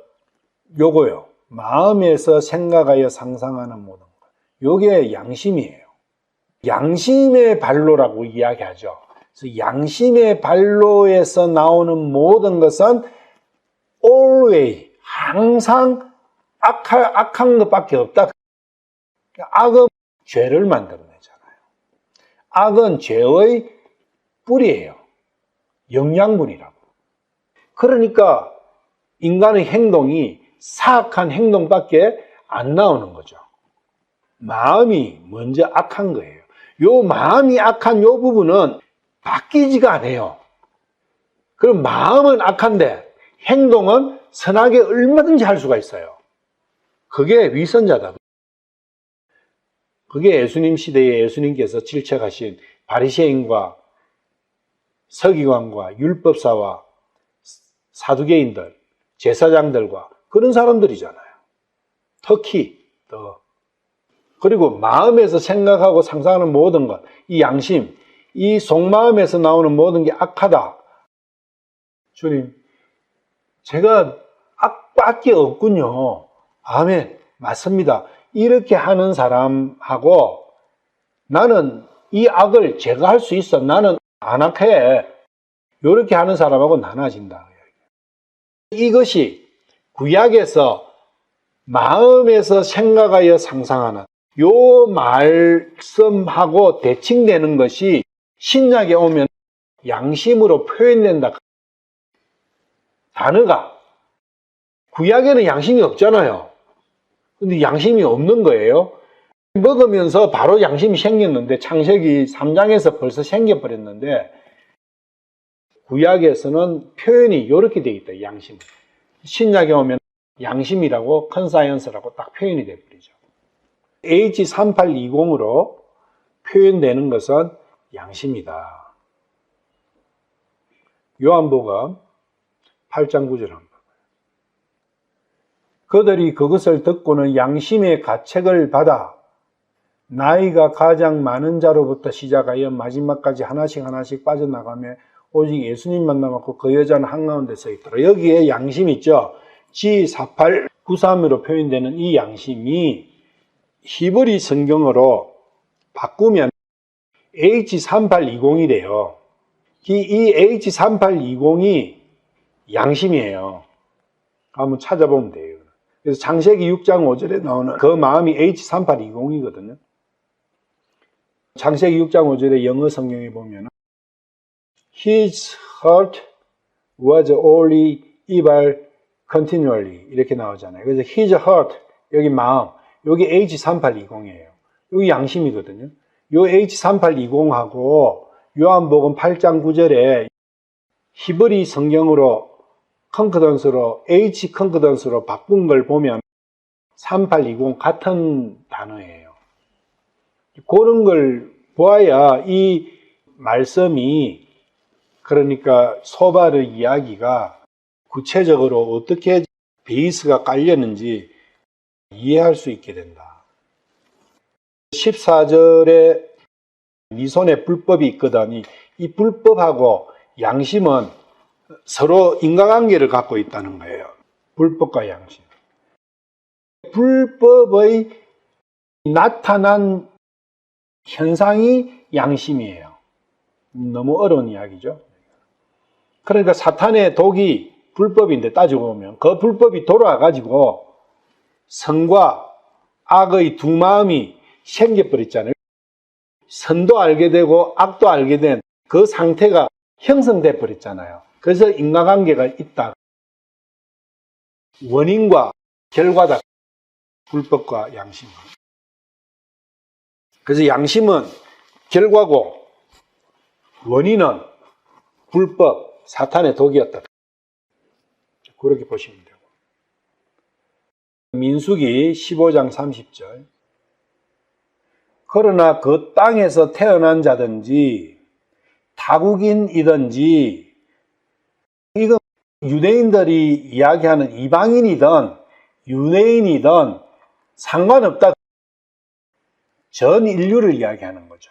요거요. 마음에서 생각하여 상상하는 모든 것. 요게 양심이에요. 양심의 발로라고 이야기하죠. 그래서 양심의 발로에서 나오는 모든 것은 always, 항상 악한 것밖에 없다. 악은 죄를 만들어내잖아요. 악은 죄의 뿌리예요. 영양분이라고. 그러니까 인간의 행동이 사악한 행동밖에 안 나오는 거죠. 마음이 먼저 악한 거예요. 요 마음이 악한 요 부분은 바뀌지가 않아요. 그럼 마음은 악한데 행동은 선하게 얼마든지 할 수가 있어요. 그게 위선자다. 그게 예수님 시대에 예수님께서 질책하신 바리새인과 서기관과 율법사와 사두개인들, 제사장들과 그런 사람들이잖아요. 특히 그리고 마음에서 생각하고 상상하는 모든 것, 이 양심, 이 속마음에서 나오는 모든 게 악하다. 주님, 제가 악밖에 없군요. 아멘. 맞습니다. 이렇게 하는 사람하고 나는 이 악을 제가 할 수 있어. 나는 안 악해. 이렇게 하는 사람하고 나눠진다. 이것이 구약에서 마음에서 생각하여 상상하는 요 말씀하고 대칭되는 것이 신약에 오면 양심으로 표현된다. 단어가 구약에는 양심이 없잖아요. 근데 양심이 없는 거예요. 먹으면서 바로 양심이 생겼는데 창세기 3장에서 벌써 생겨버렸는데 구약에서는 표현이 이렇게 되어 있다. 양심. 신약에 오면 양심이라고 컨사이언스라고 딱 표현이 되어버리죠. H3820으로 표현되는 것은 양심이다. 요한복음 8장 9절 한번. 그들이 그것을 듣고는 양심의 가책을 받아 나이가 가장 많은 자로부터 시작하여 마지막까지 하나씩 빠져나가며 오직 예수님만 남았고 그 여자는 한가운데 서 있더라. 여기에 양심 있죠. G4893으로 표현되는 이 양심이 히브리 성경으로 바꾸면 H3820이래요. 이 H3820이 양심이에요. 한번 찾아보면 돼요. 그래서 창세기 6장 5절에 나오는 그 마음이 H3820이거든요. 창세기 6장 5절에 영어 성경에 보면 His heart was only evil continually 이렇게 나오잖아요. 그래서 His heart, 여기 마음, 여기 H3820이에요. 여기 양심이거든요. 요 H3820하고 요한복음 8장 9절에 히브리 성경으로 컨커던스로 H 컨커던스로 바꾼 걸 보면 3820 같은 단어예요. 그런 걸 보아야 이 말씀이 그러니까 소발의 이야기가 구체적으로 어떻게 베이스가 깔렸는지 이해할 수 있게 된다. 14절에 네 손에 불법이 있거든. 이 불법하고 양심은 서로 인과관계를 갖고 있다는 거예요. 불법과 양심. 불법의 나타난 현상이 양심이에요. 너무 어려운 이야기죠. 그러니까 사탄의 독이 불법인데 따지고 보면 그 불법이 돌아와가지고 선과 악의 두 마음이 생겨버렸잖아요. 선도 알게 되고 악도 알게 된 그 상태가 형성돼 버렸잖아요. 그래서 인과관계가 있다. 원인과 결과다. 불법과 양심. 그래서 양심은 결과고 원인은 불법, 사탄의 독이었다. 그렇게 보시면 되고. 민수기 15장 30절. 그러나 그 땅에서 태어난 자든지 타국인이든지 이건 유대인들이 이야기하는 이방인이든 유대인이든 상관없다. 전 인류를 이야기하는 거죠.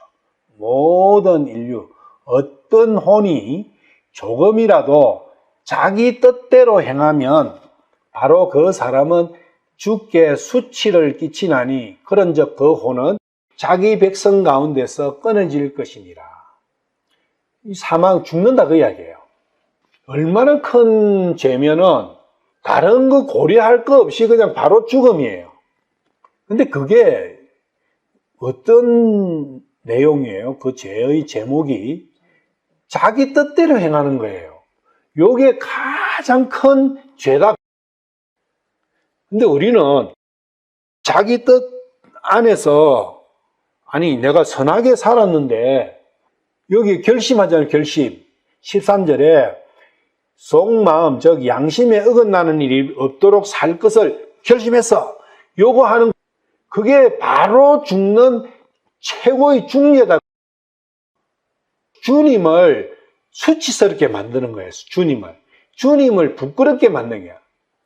모든 인류, 어떤 혼이 조금이라도 자기 뜻대로 행하면 바로 그 사람은 죽게 수치를 끼치나니 그런즉 그 혼은 자기 백성 가운데서 끊어질 것이니라. 이 사망, 죽는다 그 이야기예요. 얼마나 큰 죄면은 다른 거 고려할 거 없이 그냥 바로 죽음이에요. 근데 그게 어떤 내용이에요? 그 죄의 제목이 자기 뜻대로 행하는 거예요. 요게 가장 큰 죄다. 근데 우리는 자기 뜻 안에서 아니 내가 선하게 살았는데 여기 결심하잖아요. 결심 13절에 속마음 즉 양심에 어긋나는 일이 없도록 살 것을 결심했어. 요거 하는 그게 바로 죽는 최고의 중죄다. 주님을 수치스럽게 만드는 거예요. 주님을 부끄럽게 만드는 거야.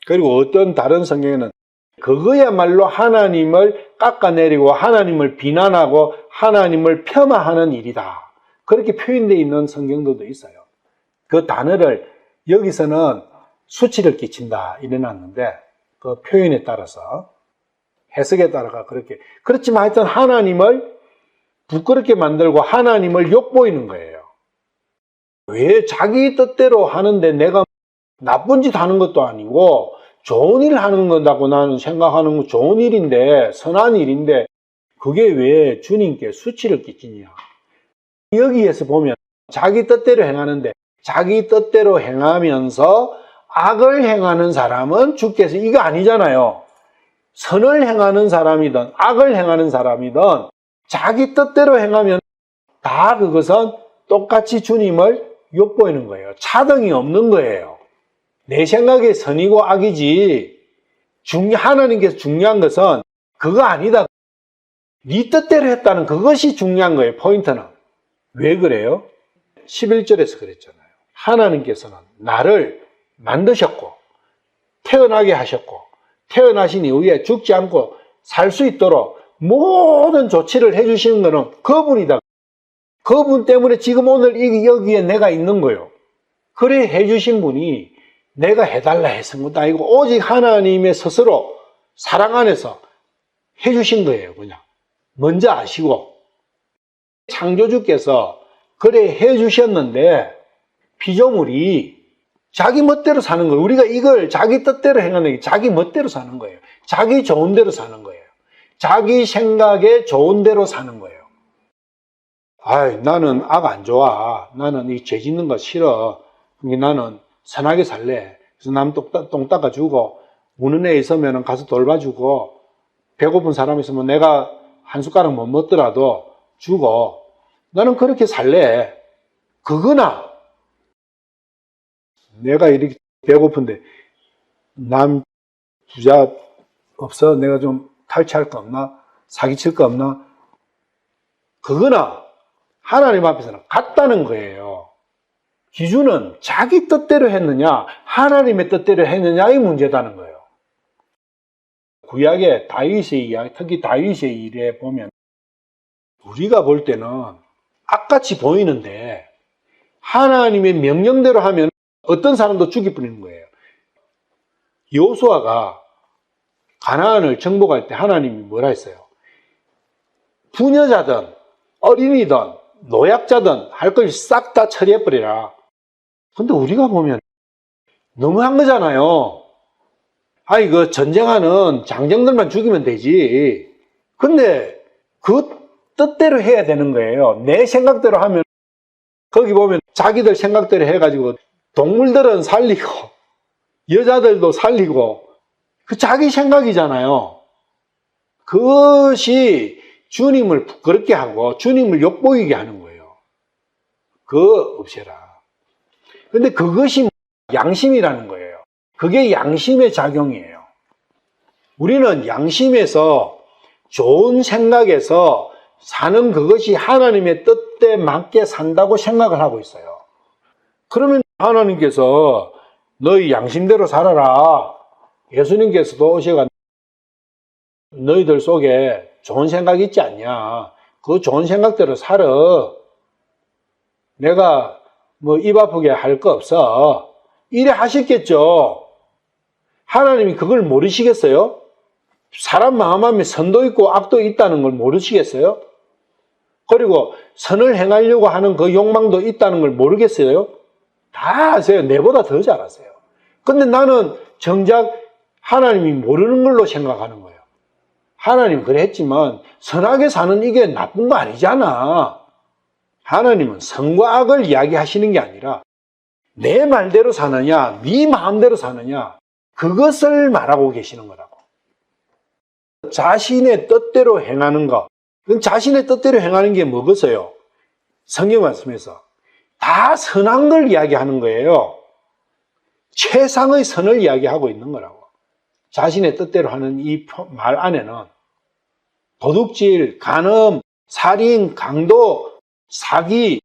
그리고 어떤 다른 성경에는 그거야말로 하나님을 깎아내리고 하나님을 비난하고 하나님을 폄하하는 일이다. 그렇게 표현되어 있는 성경들도 있어요. 그 단어를 여기서는 수치를 끼친다 이래놨는데 그 표현에 따라서 해석에 따라가 그렇게 그렇지만 하여튼 하나님을 부끄럽게 만들고 하나님을 욕보이는 거예요. 왜 자기 뜻대로 하는데 내가 나쁜 짓 하는 것도 아니고 좋은 일 하는 거라고 나는 생각하는 거 좋은 일인데 선한 일인데 그게 왜 주님께 수치를 끼치냐. 여기에서 보면 자기 뜻대로 행하는데 자기 뜻대로 행하면서 악을 행하는 사람은 주께서 이거 아니잖아요. 선을 행하는 사람이든 악을 행하는 사람이든 자기 뜻대로 행하면 다 그것은 똑같이 주님을 욕보이는 거예요. 차등이 없는 거예요. 내 생각에 선이고 악이지 하나님께서 중요한 것은 그거 아니다. 네 뜻대로 했다는 그것이 중요한 거예요. 포인트는. 왜 그래요? 11절에서 그랬잖아요. 하나님께서는 나를 만드셨고 태어나게 하셨고 태어나신 이후에 죽지 않고 살 수 있도록 모든 조치를 해주시는 것은 그분이다. 그분 때문에 지금 오늘 여기에 내가 있는 거예요. 그래 해주신 분이 내가 해달라 했은 것도 아니고 오직 하나님의 스스로 사랑 안에서 해주신 거예요. 그냥 먼저 아시고 창조주께서 그래 해주셨는데 피조물이 자기 멋대로 사는 거예요. 우리가 이걸 자기 뜻대로 행하는 게 자기 멋대로 사는 거예요. 자기 좋은 대로 사는 거예요. 자기 생각에 좋은 대로 사는 거예요. 아이, 나는 악 안 좋아. 나는 이 죄 짓는 거 싫어. 나는 선하게 살래. 그래서 남 똥 닦아주고, 우는 애 있으면 가서 돌봐주고, 배고픈 사람 있으면 내가 한 숟가락 못 먹더라도 주고 나는 그렇게 살래. 그거나 내가 이렇게 배고픈데 남 부자 없어? 내가 좀 탈취할 거 없나? 사기칠 거 없나? 그거나 하나님 앞에서는 같다는 거예요. 기준은 자기 뜻대로 했느냐, 하나님의 뜻대로 했느냐의 문제다는 거예요. 구약의 다윗의 이야기, 특히 다윗의 일에 보면 우리가 볼 때는 악같이 보이는데 하나님의 명령대로 하면 어떤 사람도 죽여버리는 거예요. 여호수아가 가나안을 정복할 때 하나님이 뭐라 했어요? 부녀자든 어린이든 노약자든 할 걸 싹 다 처리해버리라. 근데 우리가 보면 너무한 거잖아요. 아니, 그 전쟁하는 장정들만 죽이면 되지. 근데 그 뜻대로 해야 되는 거예요. 내 생각대로 하면, 거기 보면 자기들 생각대로 해가지고 동물들은 살리고, 여자들도 살리고, 그 자기 생각이잖아요. 그것이 주님을 부끄럽게 하고 주님을 욕보이게 하는 거예요. 그거 없애라. 근데 그것이 양심이라는 거예요. 그게 양심의 작용이에요. 우리는 양심에서 좋은 생각에서 사는 그것이 하나님의 뜻에 맞게 산다고 생각을 하고 있어요. 그러면 하나님께서 너희 양심대로 살아라. 예수님께서도 오셔가 너희들 속에 좋은 생각 있지 않냐. 그 좋은 생각대로 살아. 내가 뭐 입 아프게 할 거 없어. 이래 하셨겠죠. 하나님이 그걸 모르시겠어요? 사람 마음 안에 선도 있고 악도 있다는 걸 모르시겠어요? 그리고 선을 행하려고 하는 그 욕망도 있다는 걸 모르겠어요? 다 아세요. 내보다 더 잘 아세요. 근데 나는 정작 하나님이 모르는 걸로 생각하는 거예요. 하나님 그래 했지만 선하게 사는 이게 나쁜 거 아니잖아. 하나님은 선과 악을 이야기하시는 게 아니라 내 말대로 사느냐, 네 마음대로 사느냐, 그것을 말하고 계시는 거라고. 자신의 뜻대로 행하는 것. 자신의 뜻대로 행하는 게 뭐겠어요? 성경 말씀에서 다 선한 걸 이야기하는 거예요. 최상의 선을 이야기하고 있는 거라고. 자신의 뜻대로 하는 이 말 안에는 도둑질, 간음, 살인, 강도, 사기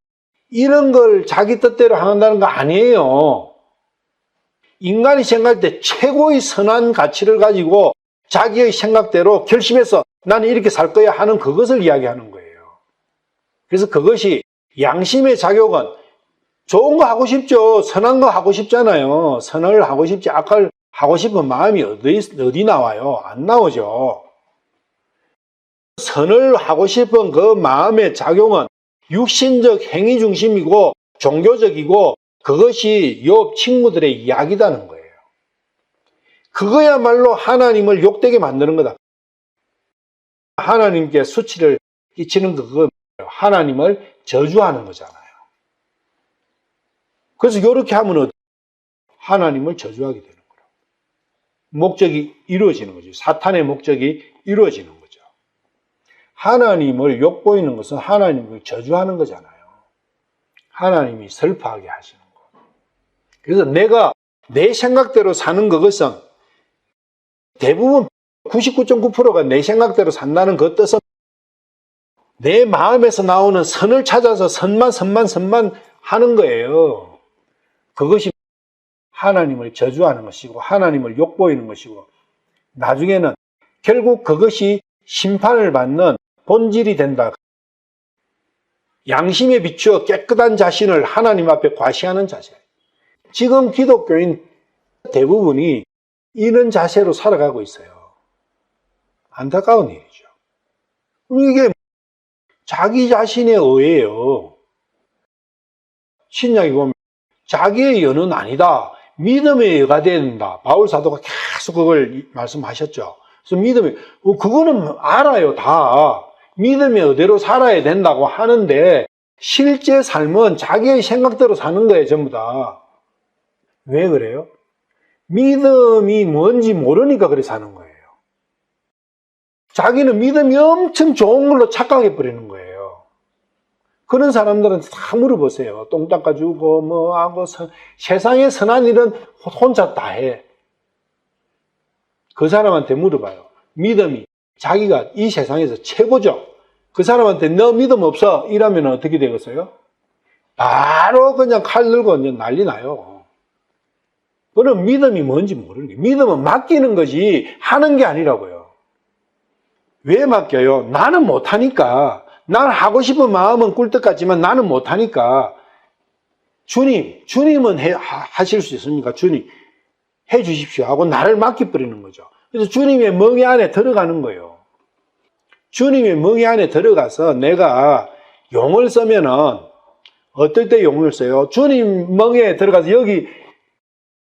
이런 걸 자기 뜻대로 한다는 거 아니에요. 인간이 생각할 때 최고의 선한 가치를 가지고 자기의 생각대로 결심해서 나는 이렇게 살 거야 하는 그것을 이야기하는 거예요. 그래서 그것이 양심의 작용은 좋은 거 하고 싶죠. 선한 거 하고 싶잖아요. 선을 하고 싶지 악을 하고 싶은 마음이 어디 나와요? 안 나오죠. 선을 하고 싶은 그 마음의 작용은 육신적 행위 중심이고 종교적이고 그것이 욥 친구들의 이야기다는 거예요. 그거야말로 하나님을 욕되게 만드는 거다. 하나님께 수치를 끼치는 그거 하나님을 저주하는 거잖아요. 그래서 이렇게 하면 하나님을 저주하게 되는 거예요. 목적이 이루어지는 거죠. 사탄의 목적이 이루어지는 거죠. 하나님을 욕보이는 것은 하나님을 저주하는 거잖아요. 하나님이 슬퍼하게 하시는 거. 그래서 내가 내 생각대로 사는 그것은 대부분 99.9%가 내 생각대로 산다는 그 뜻은 내 마음에서 나오는 선을 찾아서 선만 하는 거예요. 그것이 하나님을 저주하는 것이고 하나님을 욕보이는 것이고 나중에는 결국 그것이 심판을 받는 본질이 된다. 양심에 비추어 깨끗한 자신을 하나님 앞에 과시하는 자세. 지금 기독교인 대부분이 이런 자세로 살아가고 있어요. 안타까운 일이죠. 이게 자기 자신의 의예요. 신약에 보면 자기의 여는 아니다. 믿음의 여가 돼야 된다. 바울 사도가 계속 그걸 말씀하셨죠. 그래서 믿음이 그거는 알아요. 다. 믿음의 의대로 살아야 된다고 하는데 실제 삶은 자기의 생각대로 사는 거예요. 전부 다. 왜 그래요? 믿음이 뭔지 모르니까 그렇게 사는 거예요. 자기는 믿음이 엄청 좋은 걸로 착각해 버리는 거예요. 그런 사람들한테 다 물어보세요. 똥 닦아주고 뭐 하고 세상에 선한 일은 혼자 다 해. 그 사람한테 물어봐요. 믿음이 자기가 이 세상에서 최고죠. 그 사람한테 너 믿음 없어? 이러면 어떻게 되겠어요? 바로 그냥 칼 들고 난리 나요. 그럼 믿음이 뭔지 모르는 거예요. 믿음은 맡기는 거지 하는 게 아니라고요. 왜 맡겨요? 나는 못하니까. 난 하고 싶은 마음은 꿀떡 같지만 나는 못하니까. 주님은 하실 수 있습니까? 주님, 해 주십시오 하고 나를 맡겨버리는 거죠. 그래서 주님의 멍에 안에 들어가는 거예요. 주님의 멍에 안에 들어가서 내가 용을 쓰면은 어떨 때 용을 써요? 주님 멍에 들어가서 여기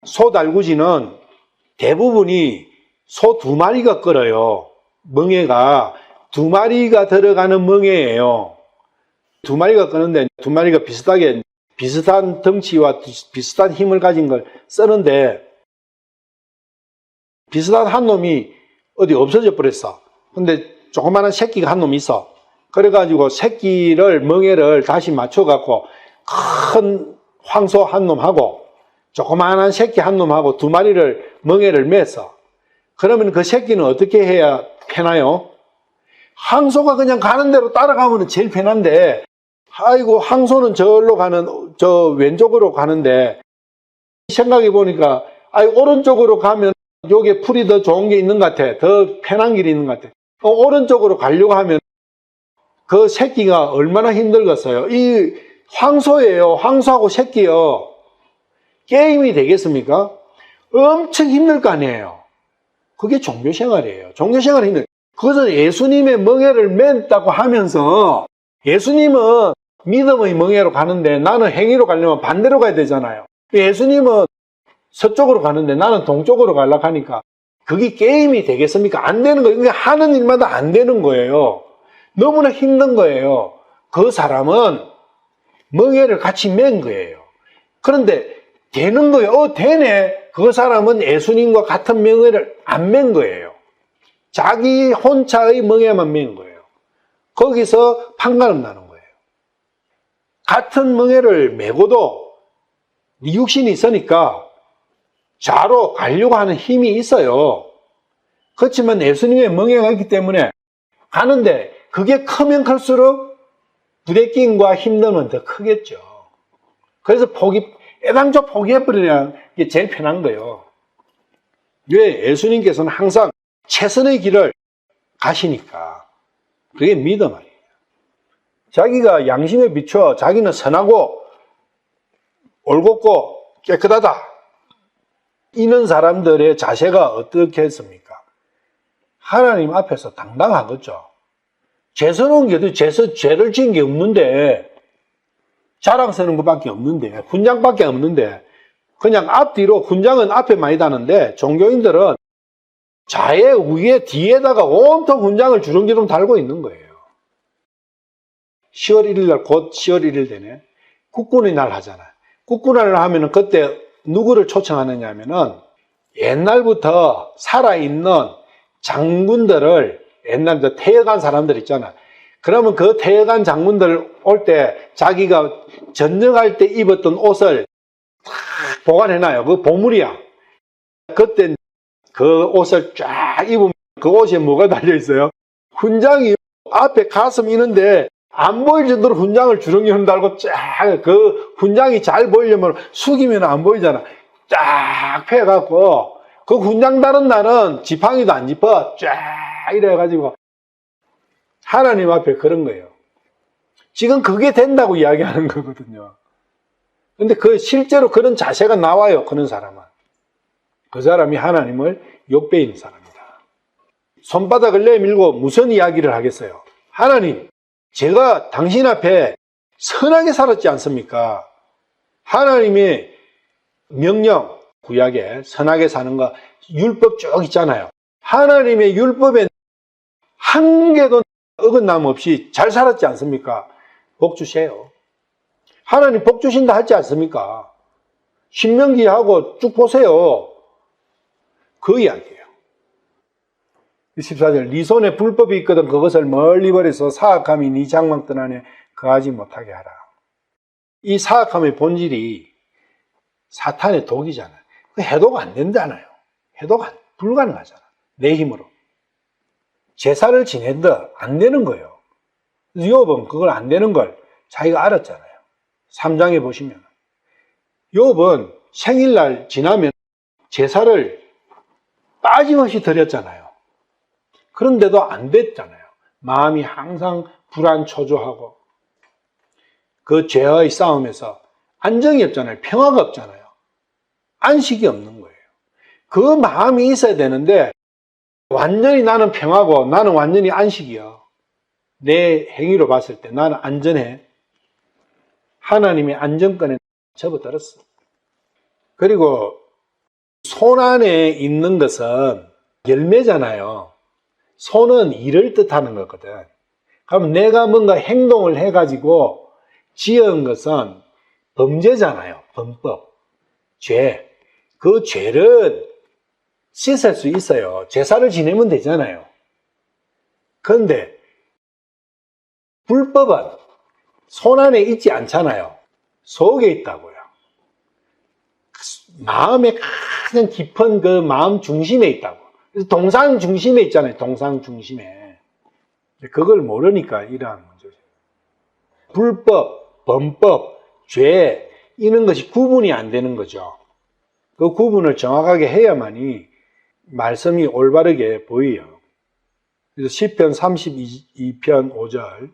소 달구지는 대부분이 소 2마리가 끌어요. 멍에가 2마리가 들어가는 멍에예요. 2마리가 끄는데 2마리가 비슷한 덩치와 비슷한 힘을 가진 걸 쓰는데 비슷한 한 놈이 어디 없어져 버렸어. 근데 조그마한 새끼가 한 놈 있어. 그래가지고 멍에를 다시 맞춰갖고 큰 황소 한 놈하고 조그마한 새끼 한 놈하고 2마리를 멍에를 맸어. 그러면 그 새끼는 어떻게 해야 편해요? 황소가 그냥 가는 대로 따라가면 제일 편한데, 아이고, 황소는 저 왼쪽으로 가는데, 생각해 보니까, 오른쪽으로 가면 여기에 풀이 더 좋은 게 있는 것 같아. 더 편한 길이 있는 것 같아. 오른쪽으로 가려고 하면 그 새끼가 얼마나 힘들겠어요. 이 황소예요. 황소하고 새끼요. 게임이 되겠습니까? 엄청 힘들 거 아니에요. 그게 종교생활이에요. 종교생활이 힘들어요. 그것은 예수님의 멍에를 맸다고 하면서 예수님은 믿음의 멍에로 가는데 나는 행위로 가려면 반대로 가야 되잖아요. 예수님은 서쪽으로 가는데 나는 동쪽으로 가려고 하니까 그게 게임이 되겠습니까? 안 되는 거예요. 그러니까 하는 일마다 안 되는 거예요. 너무나 힘든 거예요. 그 사람은 멍에를 같이 맨 거예요. 그런데 되는 거예요. 되네. 그 사람은 예수님과 같은 멍에를 안 맨 거예요. 자기 혼자의 멍에만 맨 거예요. 거기서 판가름 나는 거예요. 같은 멍에를 메고도 육신이 있으니까 좌로 가려고 하는 힘이 있어요. 그렇지만 예수님의 멍에가 있기 때문에 가는데 그게 크면 클수록 부대낌과 힘듦은 더 크겠죠. 그래서 애당초 포기해버리는 게 제일 편한 거예요. 왜? 예수님께서는 항상 최선의 길을 가시니까. 그게 믿음 아니에요. 자기가 양심에 비춰 자기는 선하고 올곧고 깨끗하다. 이런 사람들의 자세가 어떻게 했습니까? 하나님 앞에서 당당하겠죠. 죄스러운 게 죄를 지은 게 없는데 자랑 쓰는 것밖에 없는데 훈장밖에 없는데 그냥 앞뒤로 훈장은 앞에 많이 다는데 종교인들은 좌에 위에 뒤에다가 온통 훈장을 주렁주렁 달고 있는 거예요. 10월 1일 날 곧 10월 1일 되네. 국군의 날 하잖아요. 국군의 날 하면은 그때 누구를 초청하느냐 하면은 옛날부터 살아있는 장군들을 옛날 퇴역한 사람들 있잖아요. 그러면 그 퇴역한 장군들 올 때 자기가 전역할 때 입었던 옷을 다 보관해놔요. 그 보물이야. 그때 그 옷을 쫙 입으면 그 옷에 뭐가 달려있어요? 훈장이 앞에 가슴 있는데 안 보일 정도로 훈장을 주렁주렁 달고 쫙 그 훈장이 잘 보이려면 숙이면 안 보이잖아. 쫙 펴갖고 그 훈장 다른 날은 지팡이도 안 짚어. 쫙 이래가지고 하나님 앞에 그런 거예요. 지금 그게 된다고 이야기하는 거거든요. 근데 실제로 그런 자세가 나와요. 그런 사람은. 그 사람이 하나님을 욕배이는 사람이다. 손바닥을 내밀고 무슨 이야기를 하겠어요? 하나님, 제가 당신 앞에 선하게 살았지 않습니까? 하나님의 명령, 구약에 선하게 사는 거 율법 쭉 있잖아요. 하나님의 율법에 한 개도 어긋남 없이 잘 살았지 않습니까? 복 주세요. 하나님 복 주신다 하지 않습니까? 신명기하고 쭉 보세요. 그 이야기예요. 14절 네 손에 불법이 있거든 그것을 멀리 버려서 사악함이 네 장막 뜰 안에 거하지 못하게 하라. 이 사악함의 본질이 사탄의 독이잖아요. 해도가 안 된다나요. 해도가 불가능하잖아. 내 힘으로. 제사를 지낸다 안 되는 거예요. 욥은 그걸 안 되는 걸 자기가 알았잖아요. 3장에 보시면 욥은 생일날 지나면 제사를 빠짐없이 드렸잖아요. 그런데도 안 됐잖아요. 마음이 항상 불안초조하고 그 죄와의 싸움에서 안정이 없잖아요. 평화가 없잖아요. 안식이 없는 거예요. 그 마음이 있어야 되는데 완전히 나는 평화고 나는 완전히 안식이요. 내 행위로 봤을 때 나는 안전해. 하나님의 안정권에 접어들었어. 그리고 손 안에 있는 것은 열매잖아요. 손은 일을 뜻하는 거거든. 그럼 내가 뭔가 행동을 해가지고 지은 것은 범죄잖아요. 범법, 죄. 그 죄를 씻을 수 있어요. 제사를 지내면 되잖아요. 그런데 불법은 손 안에 있지 않잖아요. 속에 있다고요. 마음의 가장 깊은 그 마음 중심에 있다고. 그래서 동상 중심에 있잖아요. 동상 중심에. 그걸 모르니까 이러한 문제죠. 불법, 범법, 죄 이런 것이 구분이 안 되는 거죠. 그 구분을 정확하게 해야만이 말씀이 올바르게 보여요. 그래서 시편 32편 5절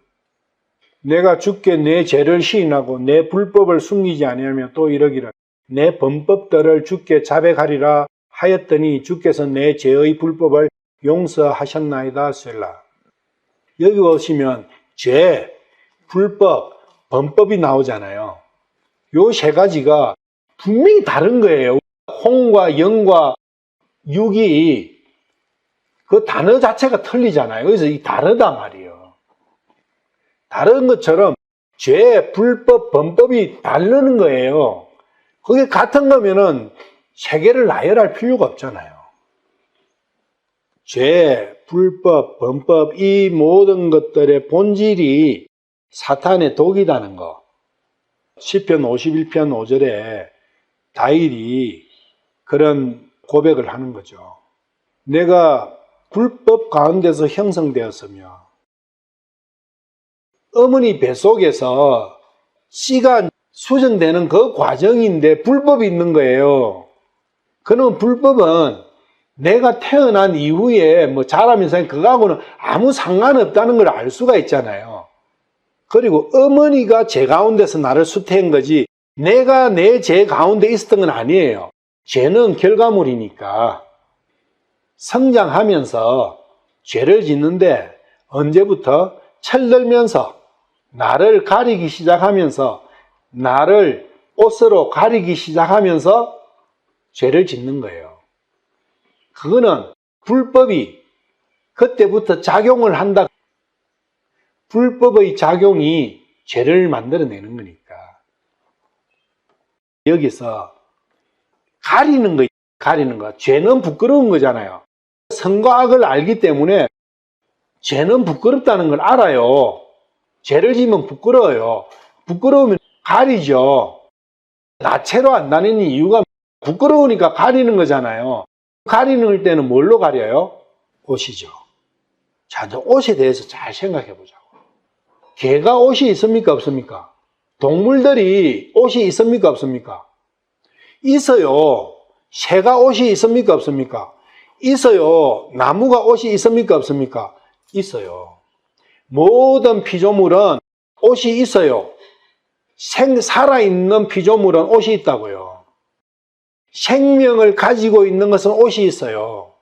내가 주께 내 죄를 시인하고 내 불법을 숨기지 아니하며 또 이러기를 내 범법들을 주께 자백하리라 하였더니 주께서 내 죄의 불법을 용서하셨나이다 셀라. 여기 보시면 죄, 불법, 범법이 나오잖아요. 요 세 가지가 분명히 다른 거예요. 홍과 영과 육이 그 단어 자체가 틀리잖아요. 그래서 이 다르다 말이에요. 다른 것처럼 죄, 불법, 범법이 다르는 거예요. 그게 같은 거면은 세 개를 나열할 필요가 없잖아요. 죄, 불법, 범법 이 모든 것들의 본질이 사탄의 독이라는 거. 시편 51편 5절에 다윗이 그런 고백을 하는 거죠. 내가 불법 가운데서 형성되었으며 어머니 뱃속에서 씨가 수정되는 그 과정인데 불법이 있는 거예요. 그럼 불법은 내가 태어난 이후에 뭐 자라면서 그거하고는 아무 상관없다는 걸 알 수가 있잖아요. 그리고 어머니가 죄 가운데서 나를 수태한 거지 내가 내 죄 가운데 있었던 건 아니에요. 죄는 결과물이니까 성장하면서 죄를 짓는데 언제부터? 철들면서 나를 가리기 시작하면서 나를 옷으로 가리기 시작하면서 죄를 짓는 거예요. 그거는 불법이 그때부터 작용을 한다. 불법의 작용이 죄를 만들어내는 거니까. 여기서 가리는 거. 죄는 부끄러운 거잖아요. 선과 악을 알기 때문에 죄는 부끄럽다는 걸 알아요. 죄를 지으면 부끄러워요. 부끄러우면 가리죠. 나체로 안 다니는 이유가 부끄러우니까 가리는 거잖아요. 가리는 때는 뭘로 가려요? 옷이죠. 자, 옷에 대해서 잘 생각해 보자고. 개가 옷이 있습니까? 없습니까? 동물들이 옷이 있습니까? 없습니까? 있어요. 새가 옷이 있습니까? 없습니까? 있어요. 나무가 옷이 있습니까? 없습니까? 있어요. 모든 피조물은 옷이 있어요. 살아있는 피조물은 옷이 있다고요. 생명을 가지고 있는 것은 옷이 있어요.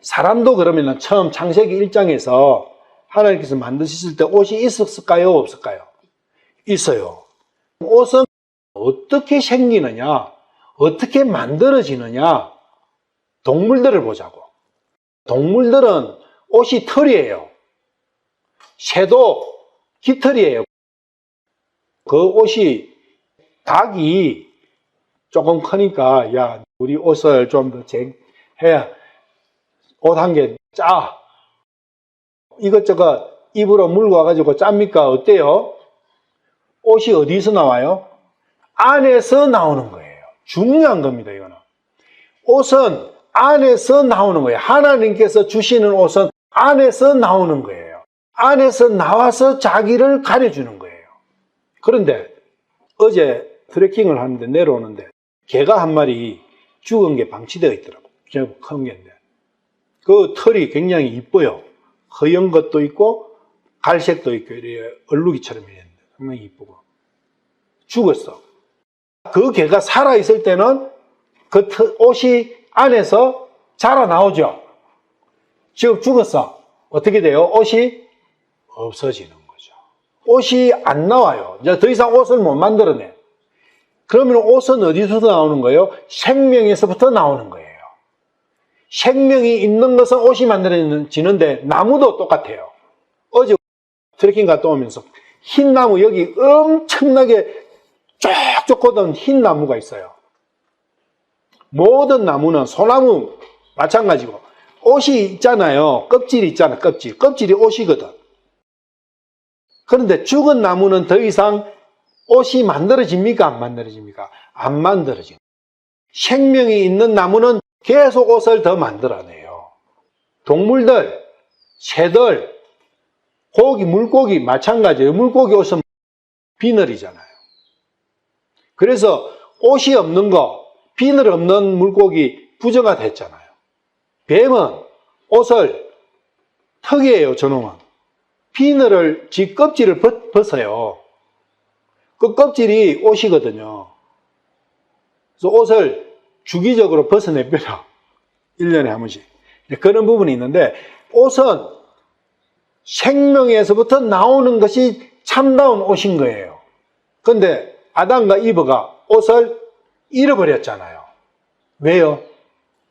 사람도 그러면 처음 창세기 1장에서 하나님께서 만드셨을 때 옷이 있었을까요? 없을까요? 있어요. 옷은 어떻게 생기느냐? 어떻게 만들어지느냐? 동물들을 보자고. 동물들은 옷이 털이에요. 새도 깃털이에요. 그 옷이 닭이 조금 크니까 야 우리 옷을 좀 더 해야 옷 한 개 짜. 이것저것 입으로 물고 와가지고 짭니까? 어때요? 옷이 어디서 나와요? 안에서 나오는 거예요. 중요한 겁니다, 이거는. 옷은 안에서 나오는 거예요. 하나님께서 주시는 옷은 안에서 나오는 거예요. 안에서 나와서 자기를 가려주는 거예요. 그런데 어제 트레킹을 하는데 내려오는데 개가 한 마리 죽은 게 방치되어 있더라고요. 제법 큰 개인데. 그 털이 굉장히 이뻐요. 허연 것도 있고 갈색도 있고 이렇게 얼룩이처럼 있는데 상당히 이쁘고. 죽었어. 그 개가 살아있을 때는 그 옷이 안에서 자라나오죠. 지금 죽었어. 어떻게 돼요? 옷이 없어지는 거죠. 옷이 안 나와요. 이제 더 이상 옷을 못 만들어내. 그러면 옷은 어디서 나오는 거예요? 생명에서부터 나오는 거예요. 생명이 있는 것은 옷이 만들어지는데 나무도 똑같아요. 어제 트레킹 갔다 오면서 흰 나무 여기 엄청나게 쪽쪽 걷은 흰 나무가 있어요. 모든 나무는 소나무 마찬가지고 옷이 있잖아요. 껍질이 있잖아요. 껍질이 옷이거든. 그런데 죽은 나무는 더 이상 옷이 만들어집니까? 안 만들어집니까? 안 만들어집니다. 생명이 있는 나무는 계속 옷을 더 만들어내요. 동물들, 새들, 고기, 물고기 마찬가지예요. 물고기 옷은 비늘이잖아요. 그래서 옷이 없는 거, 비늘 없는 물고기 부정화됐잖아요. 뱀은 옷을, 턱이에요, 저놈은. 비늘을, 지 껍질을 벗어요. 그 껍질이 옷이거든요. 그래서 옷을 주기적으로 벗어내버려. 1년에 한 번씩. 그런 부분이 있는데, 옷은 생명에서부터 나오는 것이 참다운 옷인 거예요. 그런데 아담과 이브가 옷을 잃어버렸잖아요. 왜요?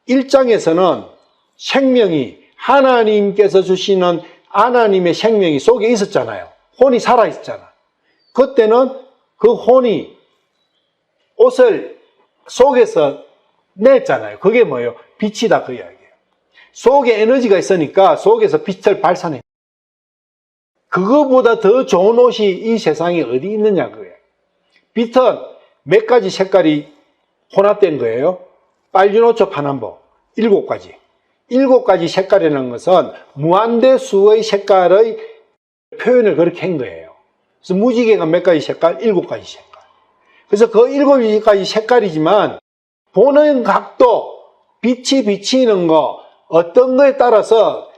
1장에서는 생명이 하나님께서 주시는 하나님의 생명이 속에 있었잖아요. 혼이 살아있었잖아. 그때는 그 혼이 옷을 속에서 냈잖아요. 그게 뭐예요? 빛이다 그 이야기예요. 속에 에너지가 있으니까 속에서 빛을 발산해. 그거보다 더 좋은 옷이 이 세상에 어디 있느냐 그거예요. 빛은 몇 가지 색깔이 혼합된 거예요. 빨주노초 파남보 7가지. 7가지 색깔이라는 것은 무한대수의 색깔의 표현을 그렇게 한 거예요. 그래서 무지개가 몇 가지 색깔? 7가지 색깔. 그래서 그 7가지 색깔이지만 보는 각도, 빛이 비치는 거, 어떤 거에 따라서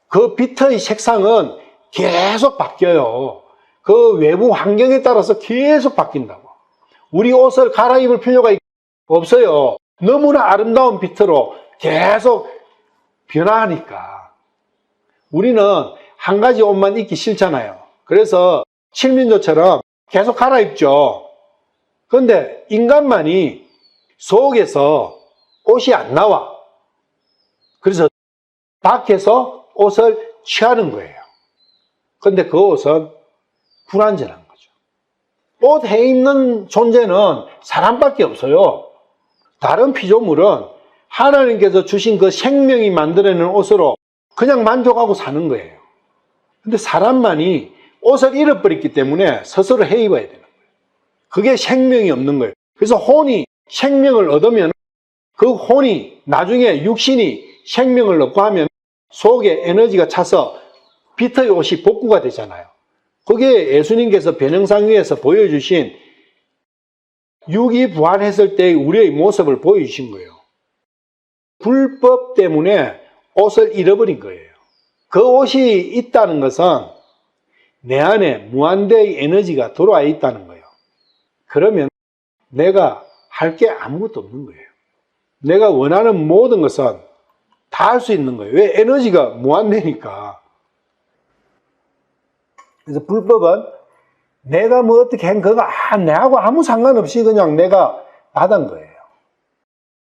그 빛의 색상은 계속 바뀌어요. 그 외부 환경에 따라서 계속 바뀐다고. 우리 옷을 갈아입을 필요가 없어요. 너무나 아름다운 빛으로 계속 변화하니까. 우리는 한 가지 옷만 입기 싫잖아요. 그래서 칠민조처럼 계속 갈아입죠. 그런데 인간만이 속에서 옷이 안 나와. 그래서 밖에서 옷을 취하는 거예요. 그런데 그 옷은 불완전한 거죠. 옷 해 입는 존재는 사람밖에 없어요. 다른 피조물은 하나님께서 주신 그 생명이 만들어낸 옷으로 그냥 만족하고 사는 거예요. 근데 사람만이 옷을 잃어버렸기 때문에 스스로 해 입어야 되는 거예요. 그게 생명이 없는 거예요. 그래서 혼이 생명을 얻으면 그 혼이 나중에 육신이 생명을 얻고 하면 속에 에너지가 차서 빛의 옷이 복구가 되잖아요. 그게 예수님께서 변형상 위에서 보여주신 육이 부활했을 때의 우리의 모습을 보여주신 거예요. 불법 때문에 옷을 잃어버린 거예요. 그 옷이 있다는 것은 내 안에 무한대의 에너지가 들어와 있다는 거예요. 그러면 내가 할 게 아무것도 없는 거예요. 내가 원하는 모든 것은 다 할 수 있는 거예요. 왜? 에너지가 무한대니까. 그래서 불법은 내가 뭐 어떻게 한 그거 내하고 아무 상관없이 그냥 내가 받은 거예요.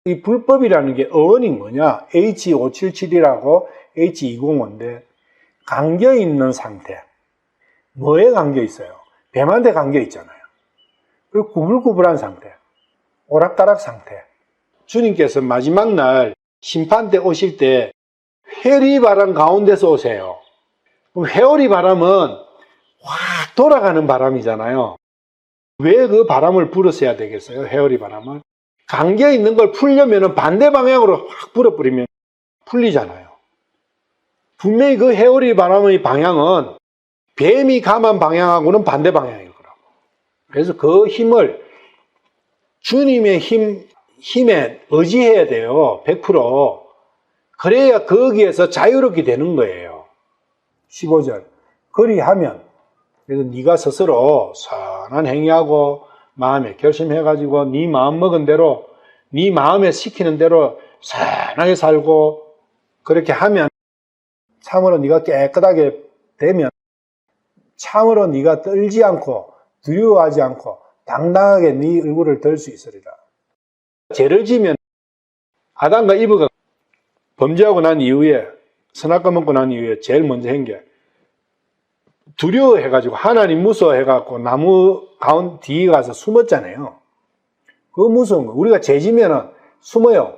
이 불법이라는 게 어원이 뭐냐? H577이라고 H205인데 감겨 있는 상태. 뭐에 감겨 있어요? 뱀한테 감겨 있잖아요. 그리고 구불구불한 상태. 오락가락 상태. 주님께서 마지막 날 심판 때 오실 때 회리 바람 가운데서 오세요. 그럼 회오리 바람은 확 돌아가는 바람이잖아요. 왜 그 바람을 불었어야 되겠어요? 회오리 바람을. 감겨 있는 걸 풀려면 반대 방향으로 확 불어버리면 풀리잖아요. 분명히 그 회오리 바람의 방향은 뱀이 감한 방향하고는 반대 방향일 거라고. 그래서 그 힘을 주님의 힘에 의지해야 돼요. 100%. 그래야 거기에서 자유롭게 되는 거예요. 15절. 그리하면, 그래서 네가 스스로 선한 행위하고 마음에 결심해가지고 네 마음 먹은 대로, 네 마음에 시키는 대로 선하게 살고 그렇게 하면 참으로 네가 깨끗하게 되면 참으로 네가 떨지 않고 두려워하지 않고 당당하게 네 얼굴을 들 수 있으리라. 죄를 지면 아담과 이브가 범죄하고 난 이후에, 선악과 먹고 난 이후에 제일 먼저 한 게 두려워해가지고 하나님 무서워해갖고 나무 가운 뒤에 가서 숨었잖아요. 그거 무서운 거. 우리가 죄 지면은 숨어요.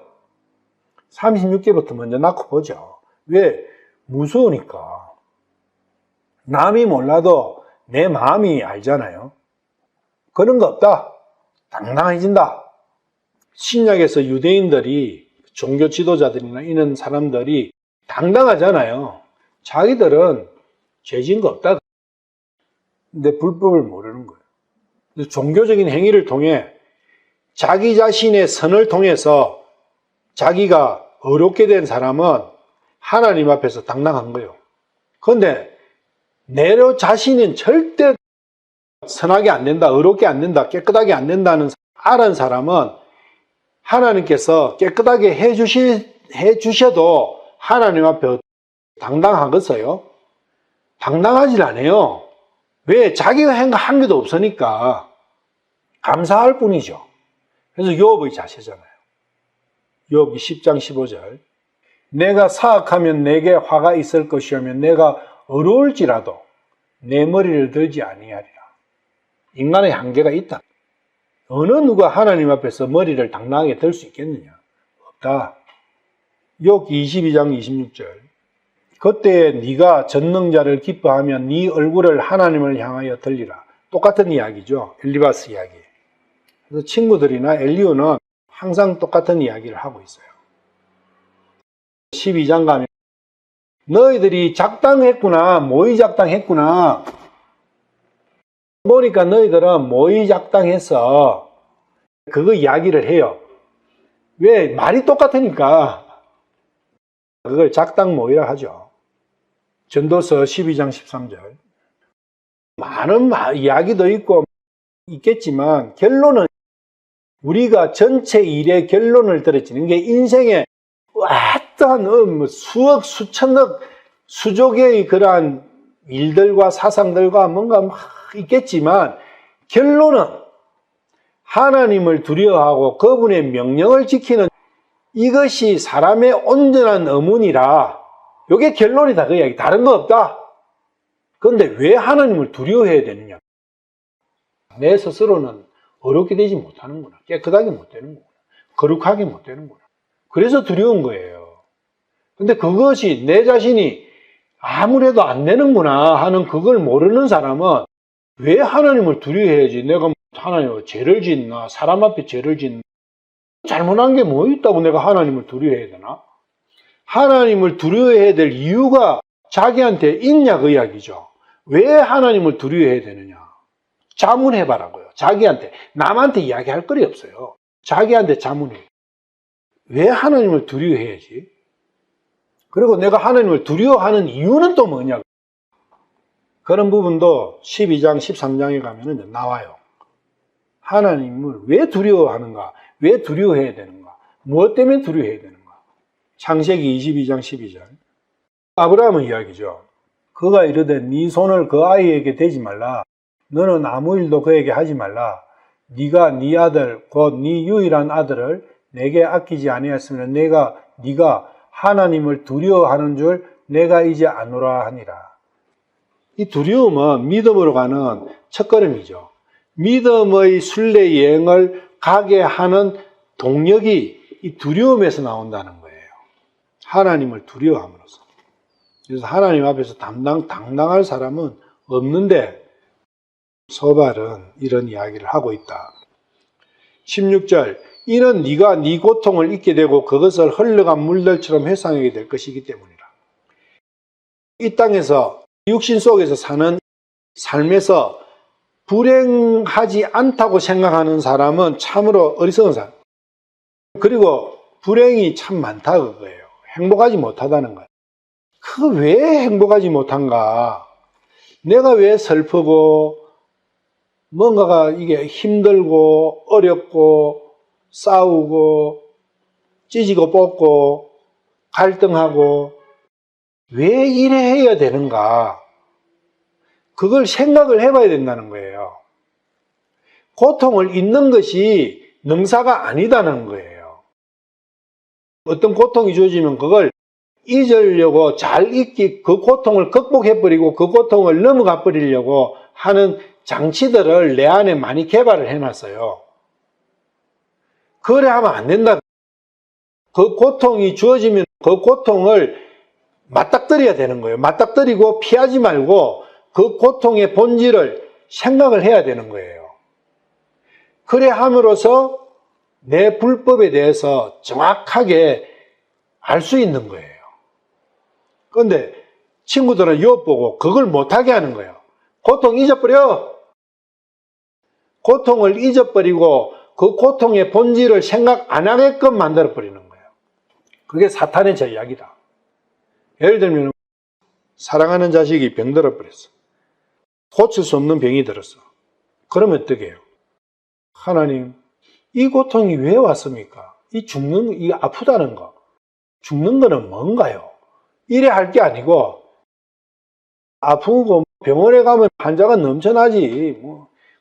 36개부터 먼저 낳고 보죠. 왜? 무서우니까. 남이 몰라도 내 마음이 알잖아요. 그런 거 없다. 당당해진다. 신약에서 유대인들이, 종교 지도자들이나 이런 사람들이 당당하잖아요. 자기들은 죄진 거 없다. 근데 불법을 모르는 거예요. 종교적인 행위를 통해 자기 자신의 선을 통해서 자기가 어렵게 된 사람은 하나님 앞에서 당당한 거예요. 그런데 내 자신은 절대 선하게 안 된다, 어렵게 안 된다, 깨끗하게 안 된다는 아는 사람은 하나님께서 깨끗하게 해주셔도 하나님 앞에 당당하겠어요? 당당하질 않아요. 왜? 자기가 한 게도 없으니까 감사할 뿐이죠. 그래서 욥의 자세잖아요. 욥기 10장 15절. 내가 사악하면 내게 화가 있을 것이오며 내가 어려울지라도 내 머리를 들지 아니하리라. 인간의 한계가 있다. 어느 누가 하나님 앞에서 머리를 당당하게 들 수 있겠느냐? 없다. 욥기 22장 26절. 그때 네가 전능자를 기뻐하면 네 얼굴을 하나님을 향하여 들리라. 똑같은 이야기죠. 엘리바스 이야기. 그래서 친구들이나 엘리오는 항상 똑같은 이야기를 하고 있어요. 12장 가면 너희들이 작당했구나, 모의 작당했구나. 보니까 너희들은 모의 작당해서 그거 이야기를 해요. 왜? 말이 똑같으니까. 그걸 작당 모의라 하죠. 전도서 12장 13절. 많은 이야기도 있고 있겠지만 결론은 우리가 전체 일의 결론을 들었지는 게 인생에 어떠한 수억, 수천억, 수조 개의 그러한 일들과 사상들과 뭔가 막 있겠지만 결론은 하나님을 두려워하고 그분의 명령을 지키는 이것이 사람의 온전한 의문이라 이게 결론이다 그 이야기. 다른 거 없다. 그런데 왜 하나님을 두려워해야 되느냐? 내 스스로는 어렵게 되지 못하는구나. 깨끗하게 못 되는구나. 거룩하게 못 되는구나. 그래서 두려운 거예요. 근데 그것이 내 자신이 아무래도 안 되는구나 하는 그걸 모르는 사람은 왜 하나님을 두려워해야지? 내가 하나님을 죄를 짓나? 사람 앞에 죄를 짓나? 잘못한 게 뭐 있다고 내가 하나님을 두려워해야 되나? 하나님을 두려워해야 될 이유가 자기한테 있냐 그 이야기죠. 왜 하나님을 두려워해야 되느냐? 자문해봐라고요. 자기한테. 남한테 이야기할 거리 없어요. 자기한테 자문해. 왜 하나님을 두려워해야지? 그리고 내가 하나님을 두려워하는 이유는 또 뭐냐? 그런 부분도 12장, 13장에 가면 나와요. 하나님을 왜 두려워하는가? 왜 두려워해야 되는가? 무엇 때문에 두려워해야 되는가? 창세기 22장 12절. 아브라함의 이야기죠. 그가 이르되 네 손을 그 아이에게 대지 말라. 너는 아무 일도 그에게 하지 말라. 네가 네 아들 곧 네 유일한 아들을 내게 아끼지 아니하였으면 네가 하나님을 두려워하는 줄 내가 이제 아노라 하니라. 이 두려움은 믿음으로 가는 첫걸음이죠. 믿음의 순례 여행을 가게 하는 동력이 이 두려움에서 나온다는 거예요. 하나님을 두려워함으로써. 그래서 하나님 앞에서 당당할 사람은 없는데 서발은 이런 이야기를 하고 있다. 16절, 이는 네가 네 고통을 잊게 되고 그것을 흘러간 물들처럼 회상하게 될 것이기 때문이라. 이 땅에서 육신 속에서 사는 삶에서 불행하지 않다고 생각하는 사람은 참으로 어리석은 사람. 그리고 불행이 참 많다 그거예요. 행복하지 못하다는 거예요. 그 왜 행복하지 못한가? 내가 왜 슬프고 뭔가가 이게 힘들고 어렵고 싸우고 찢이고 뽑고 갈등하고 왜 이래 해야 되는가? 그걸 생각을 해봐야 된다는 거예요. 고통을 잊는 것이 능사가 아니다는 거예요. 어떤 고통이 주어지면 그걸 잊으려고 잘 잊기, 그 고통을 극복해버리고 그 고통을 넘어가 버리려고 하는 장치들을 내 안에 많이 개발을 해놨어요. 그래 하면 안 된다. 그 고통이 주어지면 그 고통을 맞닥뜨려야 되는 거예요. 맞닥뜨리고 피하지 말고 그 고통의 본질을 생각을 해야 되는 거예요. 그래 함으로써 내 불법에 대해서 정확하게 알 수 있는 거예요. 그런데 친구들은 엿보고 그걸 못하게 하는 거예요. 고통 잊어버려. 고통을 잊어버리고 그 고통의 본질을 생각 안 하게끔 만들어버리는 거예요. 그게 사탄의 전략이다. 예를 들면 사랑하는 자식이 병들어 버렸어. 고칠 수 없는 병이 들었어. 그러면 어떻게 해요? 하나님, 이 고통이 왜 왔습니까? 이 아프다는 거. 죽는 거는 뭔가요? 이래 할 게 아니고, 아프고 병원에 가면 환자가 넘쳐나지.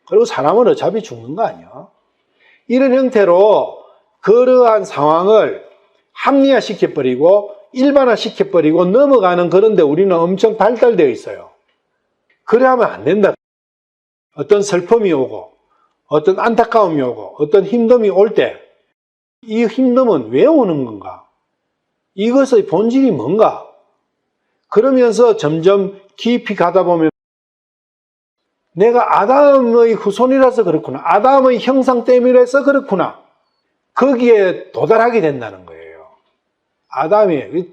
그리고 사람은 어차피 죽는 거 아니야? 이런 형태로 그러한 상황을 합리화시켜버리고 일반화시켜버리고 넘어가는 그런데 우리는 엄청 발달되어 있어요. 그래 하면 안 된다. 어떤 슬픔이 오고 어떤 안타까움이 오고 어떤 힘듦이 올 때 이 힘듦은 왜 오는 건가? 이것의 본질이 뭔가? 그러면서 점점 깊이 가다 보면 내가 아담의 후손이라서 그렇구나. 아담의 형상 때문에서 그렇구나. 거기에 도달하게 된다는 거예요. 아담의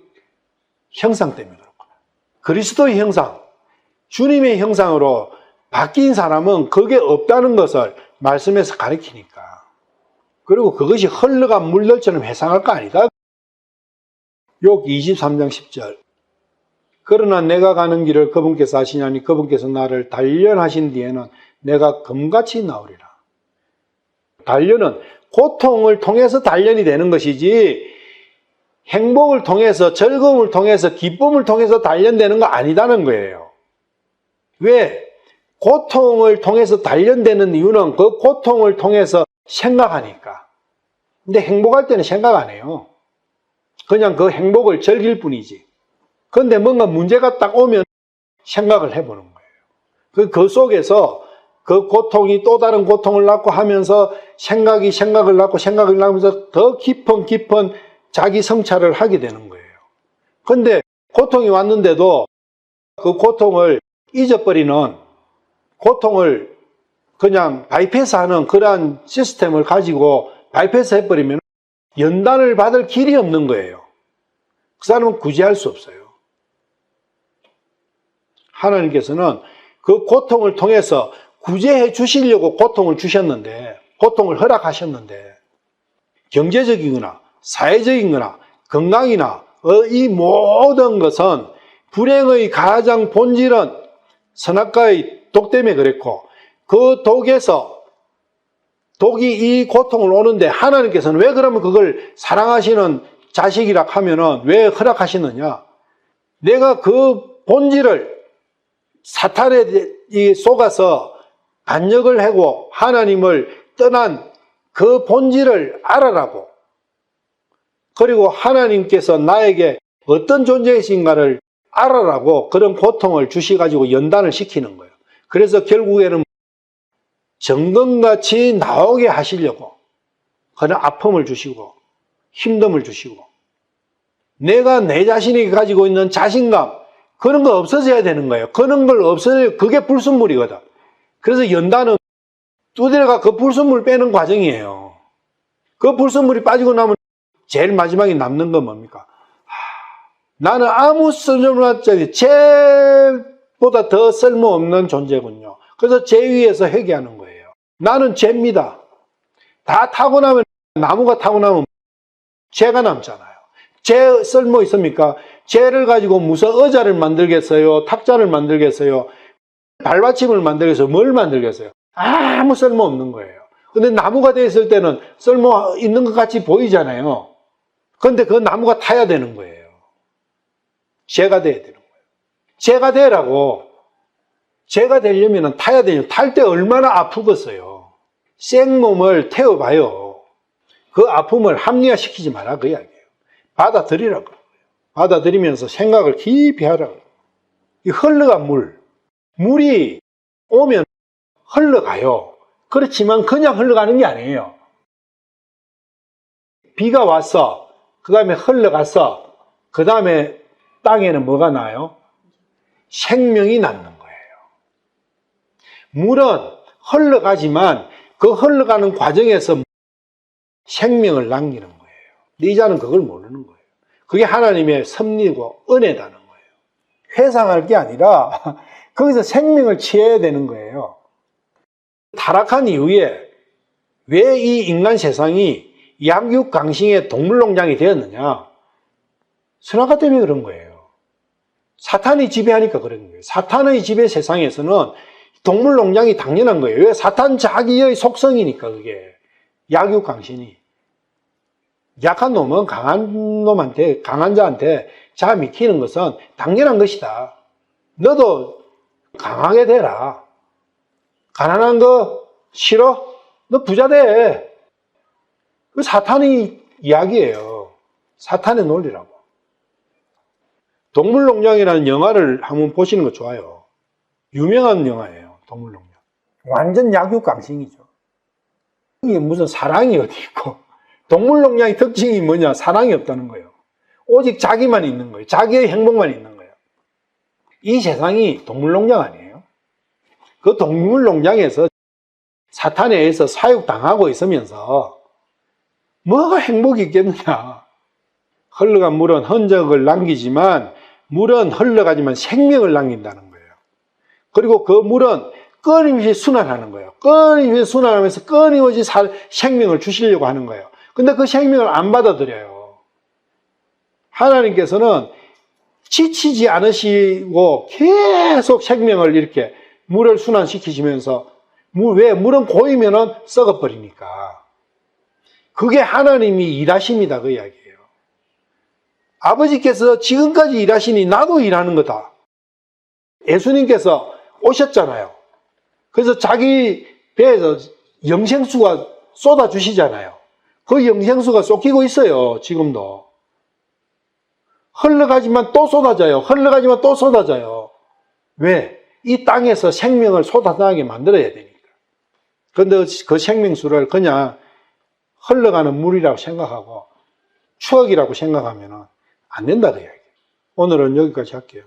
형상 때문에 그렇구나. 그리스도의 형상, 주님의 형상으로 바뀐 사람은 그게 없다는 것을 말씀에서 가르치니까. 그리고 그것이 흘러간 물들처럼 회상할 거 아니다. 욥 23장 10절. 그러나 내가 가는 길을 그분께서 하시냐니 그분께서 나를 단련하신 뒤에는 내가 금같이 나오리라. 단련은 고통을 통해서 단련이 되는 것이지 행복을 통해서 즐거움을 통해서 기쁨을 통해서 단련되는 거 아니다는 거예요. 왜? 고통을 통해서 단련되는 이유는 그 고통을 통해서 생각하니까. 근데 행복할 때는 생각 안 해요. 그냥 그 행복을 즐길 뿐이지. 그런데 뭔가 문제가 딱 오면 생각을 해보는 거예요. 그 속에서 그 고통이 또 다른 고통을 낳고 하면서 생각이 생각을 낳고 생각을 낳으면서 더 깊은 자기 성찰을 하게 되는 거예요. 그런데 고통이 왔는데도 그 고통을 잊어버리는, 고통을 그냥 바이패스하는 그러한 시스템을 가지고 바이패스 해버리면 연단을 받을 길이 없는 거예요. 그 사람은 구제할 수 없어요. 하나님께서는 그 고통을 통해서 구제해 주시려고 고통을 주셨는데, 고통을 허락하셨는데, 경제적이거나 사회적이거나 건강이나 이 모든 것은 불행의 가장 본질은 선악과의 독 때문에 그랬고, 그 독이 이 고통을 오는데 하나님께서는 왜 그러면 그걸 사랑하시는 자식이라 하면은 왜 허락하시느냐? 내가 그 본질을 사탄에 속아서 반역을 하고 하나님을 떠난 그 본질을 알아라고. 그리고 하나님께서 나에게 어떤 존재이신가를 알아라고 그런 고통을 주셔가지고 연단을 시키는 거예요. 그래서 결국에는 정금같이 나오게 하시려고 그런 아픔을 주시고 힘듦을 주시고 내가 내 자신이 가지고 있는 자신감, 그런 거 없어져야 되는 거예요. 그런 걸 없어져야, 그게 불순물이거든. 그래서 연단은 두드려가 그 불순물 빼는 과정이에요. 그 불순물이 빠지고 나면 제일 마지막에 남는 건 뭡니까? 나는 아무 쓸모없는, 쟤보다 더 쓸모없는 존재군요. 그래서 쟤 위에서 회개하는 거예요. 나는 쟤입니다. 다 타고 나면, 나무가 타고 나면 쟤가 남잖아요. 쟤 쓸모 있습니까? 쟤를 가지고 무슨 의자를 만들겠어요? 탁자를 만들겠어요? 발받침을 만들겠어요? 뭘 만들겠어요? 아무 쓸모 없는 거예요. 근데 나무가 되어 있을 때는 쓸모 있는 것 같이 보이잖아요. 근데 그 나무가 타야 되는 거예요. 쟤가 돼야 되는 거예요. 쟤가 되라고. 쟤가 되려면 타야 되죠. 탈 때 얼마나 아프겠어요. 생몸을 태워봐요. 그 아픔을 합리화시키지 마라, 그 이야기예요. 받아들이라고. 받아들이면서 생각을 깊이 하라고. 이 흘러간 물이 오면 흘러가요. 그렇지만 그냥 흘러가는 게 아니에요. 비가 왔어. 그 다음에 흘러갔어. 그 다음에 땅에는 뭐가 나요? 생명이 남는 거예요. 물은 흘러가지만 그 흘러가는 과정에서 생명을 남기는 거예요. 이자는 그걸 모르는 거예요. 그게 하나님의 섭리고 은혜다는 거예요. 회상할 게 아니라 거기서 생명을 취해야 되는 거예요. 타락한 이후에 왜 이 인간 세상이 약육강식의 동물농장이 되었느냐? 선악과 때문에 그런 거예요. 사탄이 지배하니까 그런 거예요. 사탄의 지배 세상에서는 동물농장이 당연한 거예요. 왜? 사탄 자기의 속성이니까 그게. 약육강신이. 약한 놈은 강한 자한테 자 미키는 것은 당연한 것이다. 너도 강하게 되라. 가난한 거 싫어? 너 부자 돼. 그 사탄의 이야기예요. 사탄의 논리라고. 동물농장이라는 영화를 한번 보시는 거 좋아요. 유명한 영화예요. 동물농장. 완전 약육강식이죠. 이게 무슨 사랑이 어디 있고. 동물농장의 특징이 뭐냐? 사랑이 없다는 거예요. 오직 자기만 있는 거예요. 자기의 행복만 있는 거예요. 이 세상이 동물농장 아니에요? 그 동물농장에서 사탄에 의해서 사육당하고 있으면서 뭐가 행복이 있겠느냐? 흘러간 물은 흔적을 남기지만 물은 흘러가지만 생명을 남긴다는 거예요. 그리고 그 물은 끊임없이 순환하는 거예요. 끊임없이 순환하면서 끊임없이 생명을 주시려고 하는 거예요. 근데 그 생명을 안 받아들여요. 하나님께서는 지치지 않으시고 계속 생명을 이렇게 물을 순환시키시면서 왜? 물은 고이면은 썩어버리니까. 그게 하나님이 일하십니다. 그 이야기예요. 아버지께서 지금까지 일하시니 나도 일하는 거다. 예수님께서 오셨잖아요. 그래서 자기 배에서 영생수가 쏟아주시잖아요. 그 영생수가 쏟기고 있어요. 지금도. 흘러가지만 또 쏟아져요. 흘러가지만 또 쏟아져요. 왜? 이 땅에서 생명을 쏟아나게 만들어야 되니까. 그런데 그 생명수를 그냥 흘러가는 물이라고 생각하고 추억이라고 생각하면 안 된다 그 이야기예요. 오늘은 여기까지 할게요.